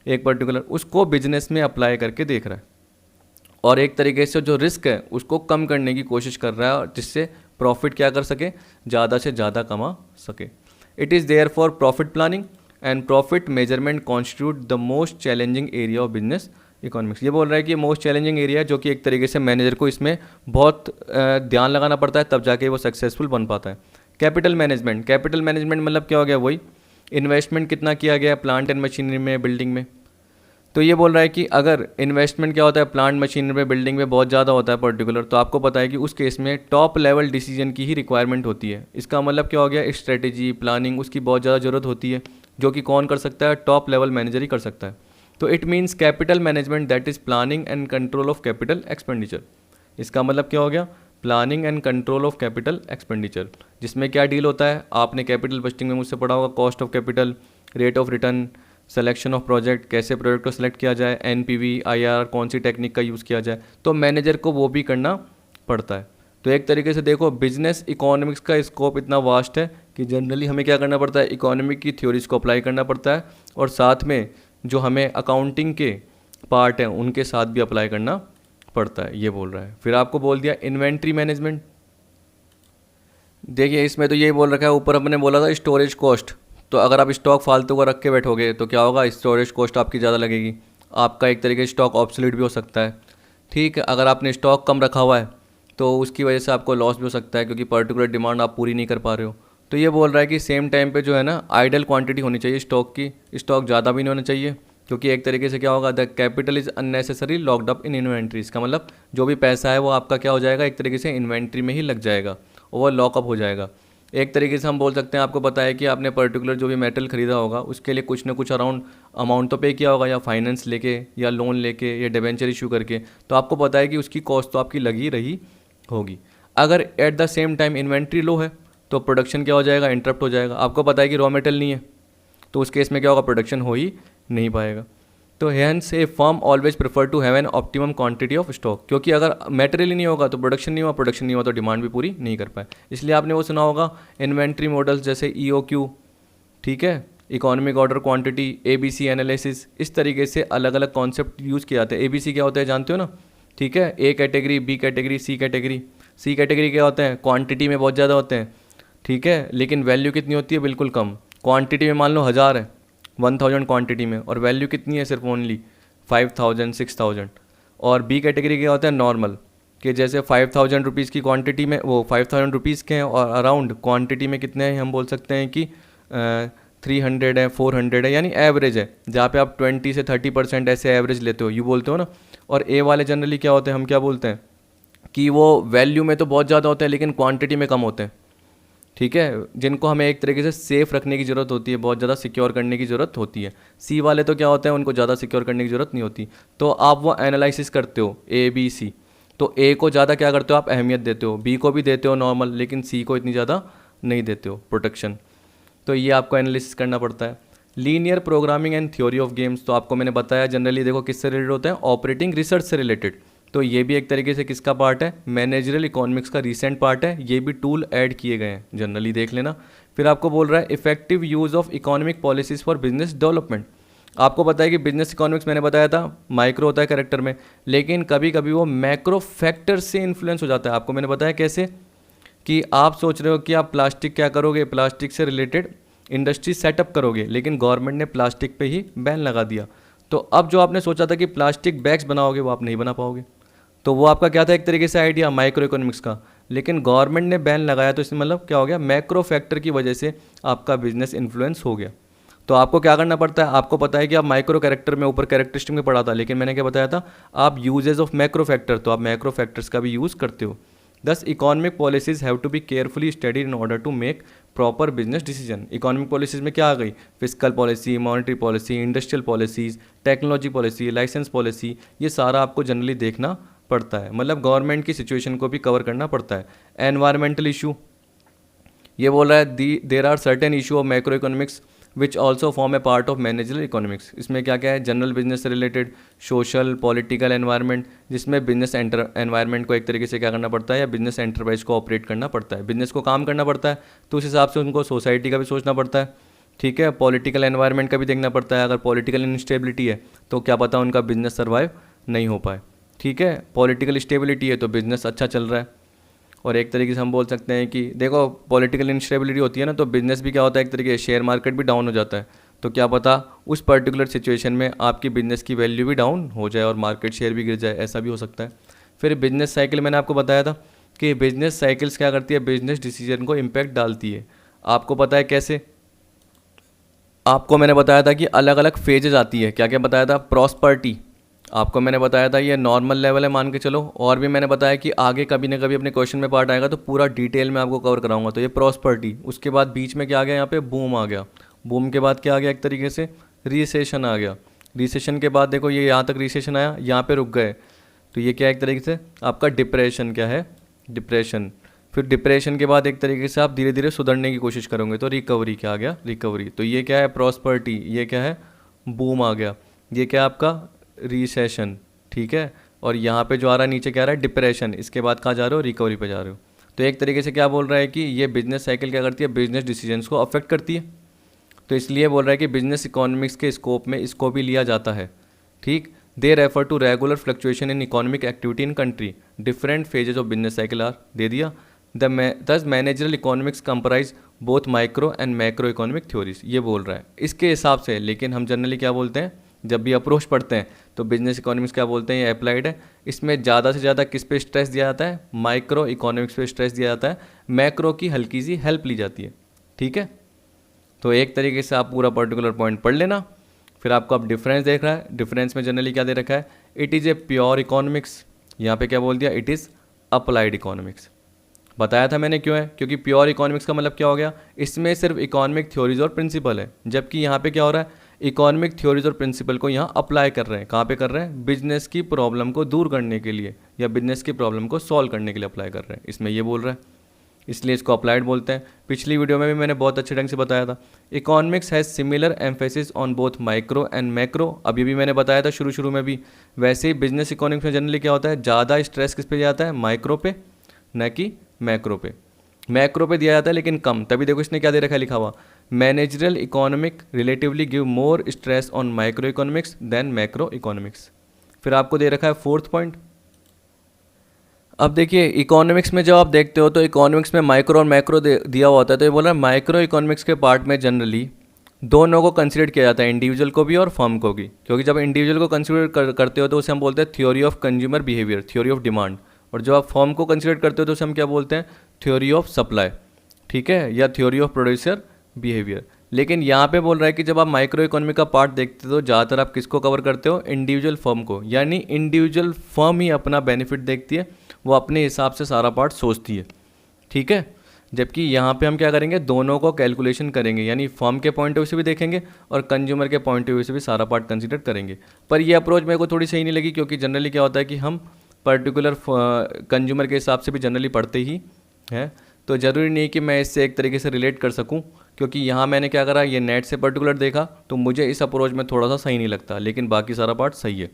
एक पर्टिकुलर, उसको बिजनेस में अप्लाई करके देख रहा है, और एक तरीके से जो रिस्क है उसको कम करने की कोशिश कर रहा है, और जिससे प्रॉफिट क्या कर सके, ज़्यादा से ज़्यादा कमा सके। It is therefore profit planning and profit measurement constitute the most challenging area of business economics. ये बोल रहा है कि मोस्ट चैलेंजिंग एरिया है, जो कि एक तरीके से मैनेजर को इसमें बहुत ध्यान लगाना पड़ता है, तब जाके वो सक्सेसफुल बन पाता है। कैपिटल मैनेजमेंट, कैपिटल मैनेजमेंट मतलब क्या हो गया, वही इन्वेस्टमेंट कितना किया गया प्लांट एंड मशीनरी में, बिल्डिंग में। तो ये बोल रहा है कि अगर इन्वेस्टमेंट क्या होता है प्लांट मशीनरी में, बिल्डिंग में बहुत ज़्यादा होता है पर्टिकुलर, तो आपको पता है कि उस केस में टॉप लेवल डिसीजन की ही रिक्वायरमेंट होती है। इसका मतलब क्या हो गया, स्ट्रेटेजी प्लानिंग उसकी बहुत ज़्यादा ज़रूरत होती है, जो कि कौन कर सकता है, टॉप लेवल मैनेजर ही कर सकता है। तो it means capital management that is planning and control of capital expenditure. इसका मतलब क्या हो गया, planning and control of capital expenditure, जिसमें क्या डील होता है, आपने कैपिटल बजटिंग में मुझसे पढ़ा होगा, cost of capital, rate of return, selection of project, कैसे प्रोजेक्ट को सिलेक्ट किया जाए, एनपीवी, आईआर, कौन सी टेक्निक का यूज़ किया जाए, तो मैनेजर को वो भी करना पड़ता है। तो एक तरीके से देखो बिजनेस इकोनॉमिक्स का स्कोप इतना वास्ट है कि जनरली हमें क्या करना पड़ता है, इकोनॉमिक की थ्योरीज को अप्लाई करना पड़ता है, और साथ में जो हमें अकाउंटिंग के पार्ट हैं उनके साथ भी अप्लाई करना पड़ता है, ये बोल रहा है। फिर आपको बोल दिया इन्वेंट्री मैनेजमेंट। देखिए इसमें तो यही बोल रखा है, ऊपर अपने बोला था स्टोरेज कॉस्ट, तो अगर आप स्टॉक फालतू का रख के बैठोगे तो क्या होगा, स्टोरेज कॉस्ट आपकी ज़्यादा लगेगी, आपका एक तरीके से स्टॉक ऑब्सोलीट भी हो सकता है। ठीक है, अगर आपने स्टॉक कम रखा हुआ है तो उसकी वजह से आपको लॉस भी हो सकता है क्योंकि पर्टिकुलर डिमांड आप पूरी नहीं कर पा रहे हो। तो ये बोल रहा है कि सेम टाइम पे जो है ना आइडल क्वांटिटी होनी चाहिए स्टॉक की, स्टॉक ज़्यादा भी नहीं होना चाहिए क्योंकि एक तरीके से क्या होगा, the capital is unnecessary locked up in inventories, का मतलब जो भी पैसा है वो आपका क्या हो जाएगा, एक तरीके से इन्वेंट्री में ही लग जाएगा, वो लॉकअप हो जाएगा। एक तरीके से हम बोल सकते हैं, आपको पता है कि आपने पर्टिकुलर जो भी मेटल खरीदा होगा उसके लिए कुछ ना कुछ अराउंड अमाउंट तो पे किया होगा, या फाइनेंस लेके या लोन लेके या डिबेंचर इशू करके, तो आपको पता है कि उसकी कॉस्ट तो आपकी लगी रही होगी। अगर at the same time inventory low है तो प्रोडक्शन क्या हो जाएगा, इंटरप्ट हो जाएगा। आपको पता है कि रॉ मेटेरियल नहीं है तो उस केस में क्या होगा, प्रोडक्शन हो ही नहीं पाएगा। तो hence a firm always prefer to have an optimum quantity of stock, क्योंकि अगर मटेरियल ही नहीं होगा तो प्रोडक्शन नहीं हुआ, प्रोडक्शन नहीं हुआ तो डिमांड भी पूरी नहीं कर पाए। इसलिए आपने वो सुना होगा इन्वेंट्री मॉडल्स जैसे EOQ, ठीक है, economic order quantity, ABC analysis, इस तरीके से अलग अलग कॉन्सेप्ट यूज़ किए जाते हैं। ABC क्या होता है जानते हो ना, ठीक है, A category, B category, C category. C category क्या होते हैं, क्वांटिटी में बहुत ज़्यादा होते हैं, ठीक है, लेकिन वैल्यू कितनी होती है, बिल्कुल कम। क्वांटिटी में मान लो 1000 है, 1000 क्वांटिटी में, और वैल्यू कितनी है, सिर्फ ओनली 5000 6000। और बी कैटेगरी क्या होता है, नॉर्मल, कि जैसे 5000 रुपीज़ की क्वांटिटी में, वो 5000 रुपीज़ के हैं और अराउंड क्वांटिटी में कितने हैं, हम बोल सकते हैं कि 300 है, 400 है, यानी एवरेज है, जहाँ पे आप 20 से 30% ऐसे एवरेज लेते हो, यू बोलते हो ना। और ए वाले जनरली क्या होते हैं, हम क्या बोलते हैं कि वो वैल्यू में तो बहुत ज़्यादा होते हैं लेकिन क्वांटिटी में कम होते हैं, ठीक है, जिनको हमें एक तरीके से सेफ रखने की ज़रूरत होती है, बहुत ज़्यादा सिक्योर करने की ज़रूरत होती है। सी वाले तो क्या होते हैं, उनको ज़्यादा सिक्योर करने की ज़रूरत नहीं होती। तो आप वो एनालिसिस करते हो ABC, तो ए को ज़्यादा क्या करते हो आप, अहमियत देते हो, बी को भी देते हो नॉर्मल, लेकिन सी को इतनी ज़्यादा नहीं देते हो प्रोटेक्शन। तो ये आपको एनालिसिस करना पड़ता है। Linear programming and theory of games, तो आपको मैंने बताया जनरली देखो किससे रिलेटेड होता है, ऑपरेटिंग रिसर्च से रिलेटेड। तो ये भी एक तरीके से किसका पार्ट है, मैनेजरल इकोनॉमिक्स का रिसेंट पार्ट है, ये भी टूल ऐड किए गए हैं, जनरली देख लेना। फिर आपको बोल रहा है effective use of economic policies for business development. आपको पता है कि बिजनेस इकोनॉमिक्स मैंने बताया था माइक्रो होता है कैरेक्टर में, लेकिन कभी कभी वो मैक्रो फैक्टर से इन्फ्लुएंस हो जाता है। आपको मैंने बताया कैसे, कि आप सोच रहे हो कि आप प्लास्टिक क्या करोगे, प्लास्टिक से रिलेटेड इंडस्ट्री सेटअप करोगे, लेकिन गवर्नमेंट ने प्लास्टिक पे ही बैन लगा दिया। तो अब जो आपने सोचा था कि प्लास्टिक बैग्स बनाओगे वो आप नहीं बना पाओगे। तो वो आपका क्या था, एक तरीके से आइडिया माइक्रो इकोनॉमिक्स का, लेकिन गवर्नमेंट ने बैन लगाया तो इसमें मतलब क्या हो गया, मैक्रो फैक्टर की वजह से आपका बिजनेस इन्फ्लुएंस हो गया। तो आपको क्या करना पड़ता है, आपको पता है कि आप माइक्रो कैरेक्टर में ऊपर कैरेक्टरिस्टिक में पढ़ा था, लेकिन मैंने क्या बताया था, आप यूजेज ऑफ मैक्रो फैक्टर, तो आप मैक्रो फैक्टर्स का भी यूज़ करते हो। Thus economic policies have to be carefully studied in order to make proper business decision. Economic policies में क्या आ गई, fiscal policy, monetary policy, industrial policies, technology policy, licence policy, ये सारा आपको जनरली देखना पड़ता है, मतलब गवर्नमेंट की सिचुएशन को भी कवर करना पड़ता है। एनवायरमेंटल इशू, ये बोल रहा है there are certain issue of macro economics which also form a part of managerial economics. इसमें क्या क्या है, जनरल बिजनेस से रिलेटेड, सोशल, पॉलिटिकल, एनवायरनमेंट, जिसमें बिजनेस एनवायरनमेंट को एक तरीके से क्या करना पड़ता है, या बिजनेस एंटरप्राइज को ऑपरेट करना पड़ता है, बिजनेस को काम करना पड़ता है, तो उस हिसाब से उनको सोसाइटी का भी सोचना पड़ता है, ठीक है। पॉलिटिकल एनवायरनमेंट का भी देखना पड़ता है, अगर पॉलिटिकल इनस्टेबिलिटी है तो क्या पता उनका बिजनेस सर्वाइव नहीं हो पाए, ठीक है। पॉलिटिकल स्टेबिलिटी है तो बिज़नेस अच्छा चल रहा है। और एक तरीके से हम बोल सकते हैं कि देखो पॉलिटिकल इंस्टेबिलिटी होती है ना, तो बिज़नेस भी क्या होता है, एक तरीके से शेयर मार्केट भी डाउन हो जाता है, तो क्या पता उस पर्टिकुलर सिचुएशन में आपकी बिज़नेस की वैल्यू भी डाउन हो जाए और मार्केट शेयर भी गिर जाए, ऐसा भी हो सकता है। फिर बिजनेस साइकिल, मैंने आपको बताया था कि बिजनेस साइकिल्स क्या करती है, बिजनेस डिसीजन को इम्पैक्ट डालती है। आपको पता है कैसे, आपको मैंने बताया था कि अलग अलग फेजेज आती है, क्या क्या बताया था, प्रॉस्पर्टी, आपको मैंने बताया था ये नॉर्मल लेवल है मान के चलो, और भी मैंने बताया कि आगे कभी ना कभी अपने क्वेश्चन में पार्ट आएगा तो पूरा डिटेल में आपको कवर कराऊंगा। तो ये प्रॉस्पर्टी, उसके बाद बीच में क्या आ गया, यहाँ पे बूम आ गया, बूम के बाद क्या आ गया, एक तरीके से रिसेशन आ गया, रिसेशन के बाद देखो ये यहाँ तक रिसेशन आया, यहाँ पे रुक गए, तो ये क्या एक तरीके से आपका डिप्रेशन, क्या है, डिप्रेशन। फिर डिप्रेशन के बाद एक तरीके से आप धीरे धीरे सुधरने की कोशिश करोगे, तो रिकवरी, क्या आ गया, रिकवरी। तो ये क्या है, प्रॉस्पर्टी, ये क्या है, बूम आ गया, ये क्या है आपका रिसेशन, ठीक है। और यहाँ पे जो आ रहा है नीचे क्या आ रहा है, डिप्रेशन, इसके बाद कहाँ जा रहे हो, रिकवरी पे जा रहे हो। तो एक तरीके से क्या बोल रहा है कि ये बिजनेस साइकिल क्या करती है, बिजनेस डिसीजंस को अफेक्ट करती है। तो इसलिए बोल रहा है कि बिजनेस इकोनॉमिक्स के स्कोप में इसको भी लिया जाता है। ठीक, they refer to regular fluctuation in economic activity in country, different phases of business cycle are they दिया। Thus managerial economics comprise both micro and macro economic theories, ये बोल रहा है इसके हिसाब से। लेकिन हम जनरली क्या बोलते हैं, जब भी अप्रोच पढ़ते हैं तो बिजनेस इकोनॉमिक्स क्या बोलते हैं, ये अप्लाइड है। इसमें ज़्यादा से ज़्यादा किस पे स्ट्रेस दिया जाता है, माइक्रो इकोनॉमिक्स पे स्ट्रेस दिया जाता है, मैक्रो की हल्की सी हेल्प ली जाती है। ठीक है, तो एक तरीके से आप पूरा पर्टिकुलर पॉइंट पढ़ लेना। फिर आपको अब डिफरेंस देख रहा है, डिफरेंस में जनरली क्या दे रखा है, it is a pure economics, यहाँ पे क्या बोल दिया, इट इज़ अप्लाइड इकोनॉमिक्स। बताया था मैंने क्यों है, क्योंकि प्योर इकोनॉमिक्स का मतलब क्या हो गया, इसमें सिर्फ इकोनॉमिक थ्योरीज और प्रिंसिपल है, जबकि यहाँ पे क्या हो रहा है, इकोनॉमिक थ्योरीज और प्रिंसिपल को यहाँ अप्लाई कर रहे हैं। कहाँ पे कर रहे हैं, बिजनेस की प्रॉब्लम को दूर करने के लिए या बिजनेस की प्रॉब्लम को सॉल्व करने के लिए अप्लाई कर रहे हैं, इसमें ये बोल रहा है, इसलिए इसको अप्लाइड बोलते हैं। पिछली वीडियो में भी मैंने बहुत अच्छे ढंग से बताया था, economics has similar emphasis on both micro and macro, अभी भी मैंने बताया था शुरू में भी। वैसे ही बिजनेस इकोनॉमिक्स में जनरली क्या होता है, ज़्यादा स्ट्रेस किस पे जाता है, माइक्रो पे, न कि मैक्रो पे। मैक्रो पे दिया जाता है लेकिन कम, तभी देखो इसने क्या दे रखा है, लिखा हुआ managerial economic relatively give more stress on micro economics than macro economics. फिर आपको दे रखा है फोर्थ पॉइंट। अब देखिए इकोनॉमिक्स में जब आप देखते हो तो इकोनॉमिक्स में माइक्रो और मैक्रो दिया हुआ होता है, तो ये बोल रहा है माइक्रो इकोनॉमिक्स के पार्ट में जनरली दोनों को कंसिडर किया जाता है, इंडिविजुअल को भी और फर्म को भी। क्योंकि जब इंडिविजुअल को कंसिडर करते हो तो उसे हम बोलते हैं theory of consumer behaviour, theory of demand, और जब आप फर्म को कंसिडर करते हो तो उसे हम क्या बोलते हैं, थ्योरी ऑफ सप्लाई, ठीक है, या थ्योरी ऑफ प्रोड्यूसर बिहेवियर। लेकिन यहाँ पे बोल रहा है कि जब आप माइक्रो इकोनॉमी का पार्ट देखते हो तो ज़्यादातर आप किसको कवर करते हो, इंडिविजुअल फर्म को, यानी इंडिविजुअल फर्म ही अपना बेनिफिट देखती है, वो अपने हिसाब से सारा पार्ट सोचती है। ठीक है, जबकि यहाँ पे हम क्या करेंगे, दोनों को कैलकुलेशन करेंगे, यानी फर्म के पॉइंट ऑफ व्यू से भी देखेंगे और कंज्यूमर के पॉइंट ऑफ व्यू से भी सारा पार्ट कंसिडर करेंगे। पर ये अप्रोच मेरे को थोड़ी सही नहीं लगी, क्योंकि जनरली क्या होता है कि हम पर्टिकुलर कंज्यूमर के हिसाब से भी जनरली पढ़ते ही हैं, तो ज़रूरी नहीं कि मैं इससे एक तरीके से रिलेट कर सकूं। क्योंकि यहाँ मैंने क्या करा, ये नेट से पर्टिकुलर देखा तो मुझे इस अप्रोच में थोड़ा सा सही नहीं लगता, लेकिन बाकी सारा पार्ट सही है।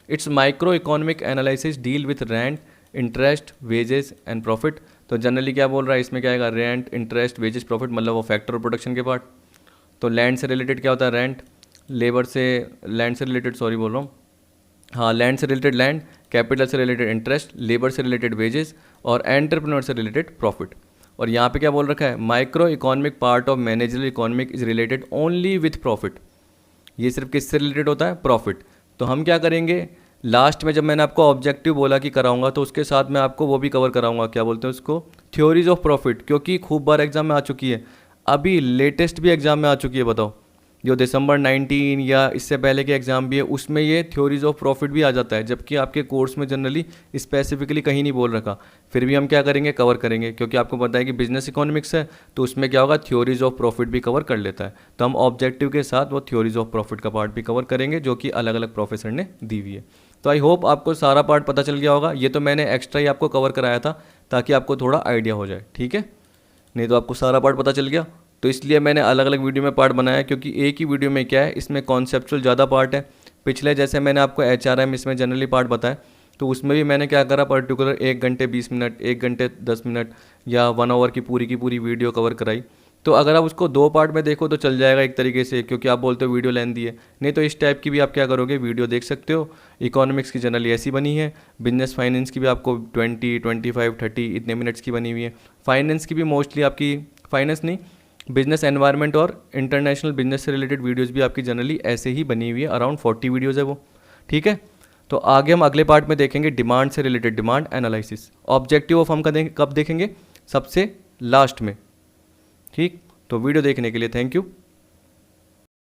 It's micro economic analysis deal with rent, interest, wages and profit. तो जनरली क्या बोल रहा है, इसमें क्या आएगा, रेंट, इंटरेस्ट, वेजेस, प्रॉफिट, मतलब वो फैक्टर और प्रोडक्शन के पार्ट। तो लैंड से रिलेटेड क्या होता है, रेंट, लेबर से, लैंड से रिलेटेड, सॉरी बोल रहा हूँ, हाँ, लैंड से रिलेटेड लैंड, कैपिटल से रिलेटेड इंटरेस्ट, लेबर से रिलेटेड वेजेस और एंटरप्रेन्योर से रिलेटेड प्रॉफिट। और यहाँ पे क्या बोल रखा है, micro economic part of managerial economic is related only with profit. ये सिर्फ किससे रिलेटेड होता है, प्रॉफिट। तो हम क्या करेंगे, लास्ट में जब मैंने आपको ऑब्जेक्टिव बोला कि कराऊंगा, तो उसके साथ मैं आपको वो भी कवर कराऊंगा, क्या बोलते हैं उसको, थ्योरीज ऑफ प्रॉफिट, क्योंकि खूब बार एग्जाम में आ चुकी है, अभी लेटेस्ट भी एग्जाम में आ चुकी है। बताओ, जो दिसंबर 19 या इससे पहले के एग्ज़ाम भी है उसमें ये थ्योरीज ऑफ प्रॉफिट भी आ जाता है, जबकि आपके कोर्स में जनरली स्पेसिफिकली कहीं नहीं बोल रखा। फिर भी हम क्या करेंगे, कवर करेंगे, क्योंकि आपको पता है कि बिजनेस इकोनॉमिक्स है, तो उसमें क्या होगा, थ्योरीज ऑफ प्रॉफिट भी कवर कर लेता है। तो हम ऑब्जेक्टिव के साथ वो थ्योरीज ऑफ प्रॉफिट का पार्ट भी कवर करेंगे, जो कि अलग अलग प्रोफेसर ने दी हुई है। तो आई होप आपको सारा पार्ट पता चल गया होगा। ये तो मैंने एक्स्ट्रा ही आपको कवर कराया था ताकि आपको थोड़ा आइडिया हो जाए, ठीक है, नहीं तो आपको सारा पार्ट पता चल गया। तो इसलिए मैंने अलग अलग वीडियो में पार्ट बनाया, क्योंकि एक ही वीडियो में क्या है, इसमें कॉन्सेप्चुअल ज़्यादा पार्ट है। पिछले जैसे मैंने आपको HRM इसमें जनरली पार्ट बताया, तो उसमें भी मैंने क्या करा, पर्टिकुलर 1 घंटे 20 मिनट, 1 घंटे 10 मिनट या 1 आवर की पूरी वीडियो कवर कराई। तो अगर आप उसको 2 पार्ट में देखो तो चल जाएगा एक तरीके से, क्योंकि आप बोलते हो वीडियो लेंथी है, नहीं तो इस टाइप की भी आप क्या करोगे, वीडियो देख सकते हो। इकोनॉमिक्स की जनरली ऐसी बनी है, बिजनेस फाइनेंस की भी आपको 20, 25, 30 इतने मिनट्स की बनी हुई है। फाइनेंस की भी मोस्टली आपकी, फाइनेंस नहीं, बिजनेस एनवायरनमेंट और इंटरनेशनल बिजनेस से रिलेटेड वीडियोस भी आपकी जनरली ऐसे ही बनी हुई है, अराउंड 40 वीडियोस है वो, ठीक है। तो आगे हम अगले पार्ट में देखेंगे डिमांड से related, demand analysis. Objective of हम कब देखेंगे, सबसे लास्ट में, ठीक। तो वीडियो देखने के लिए थैंक यू।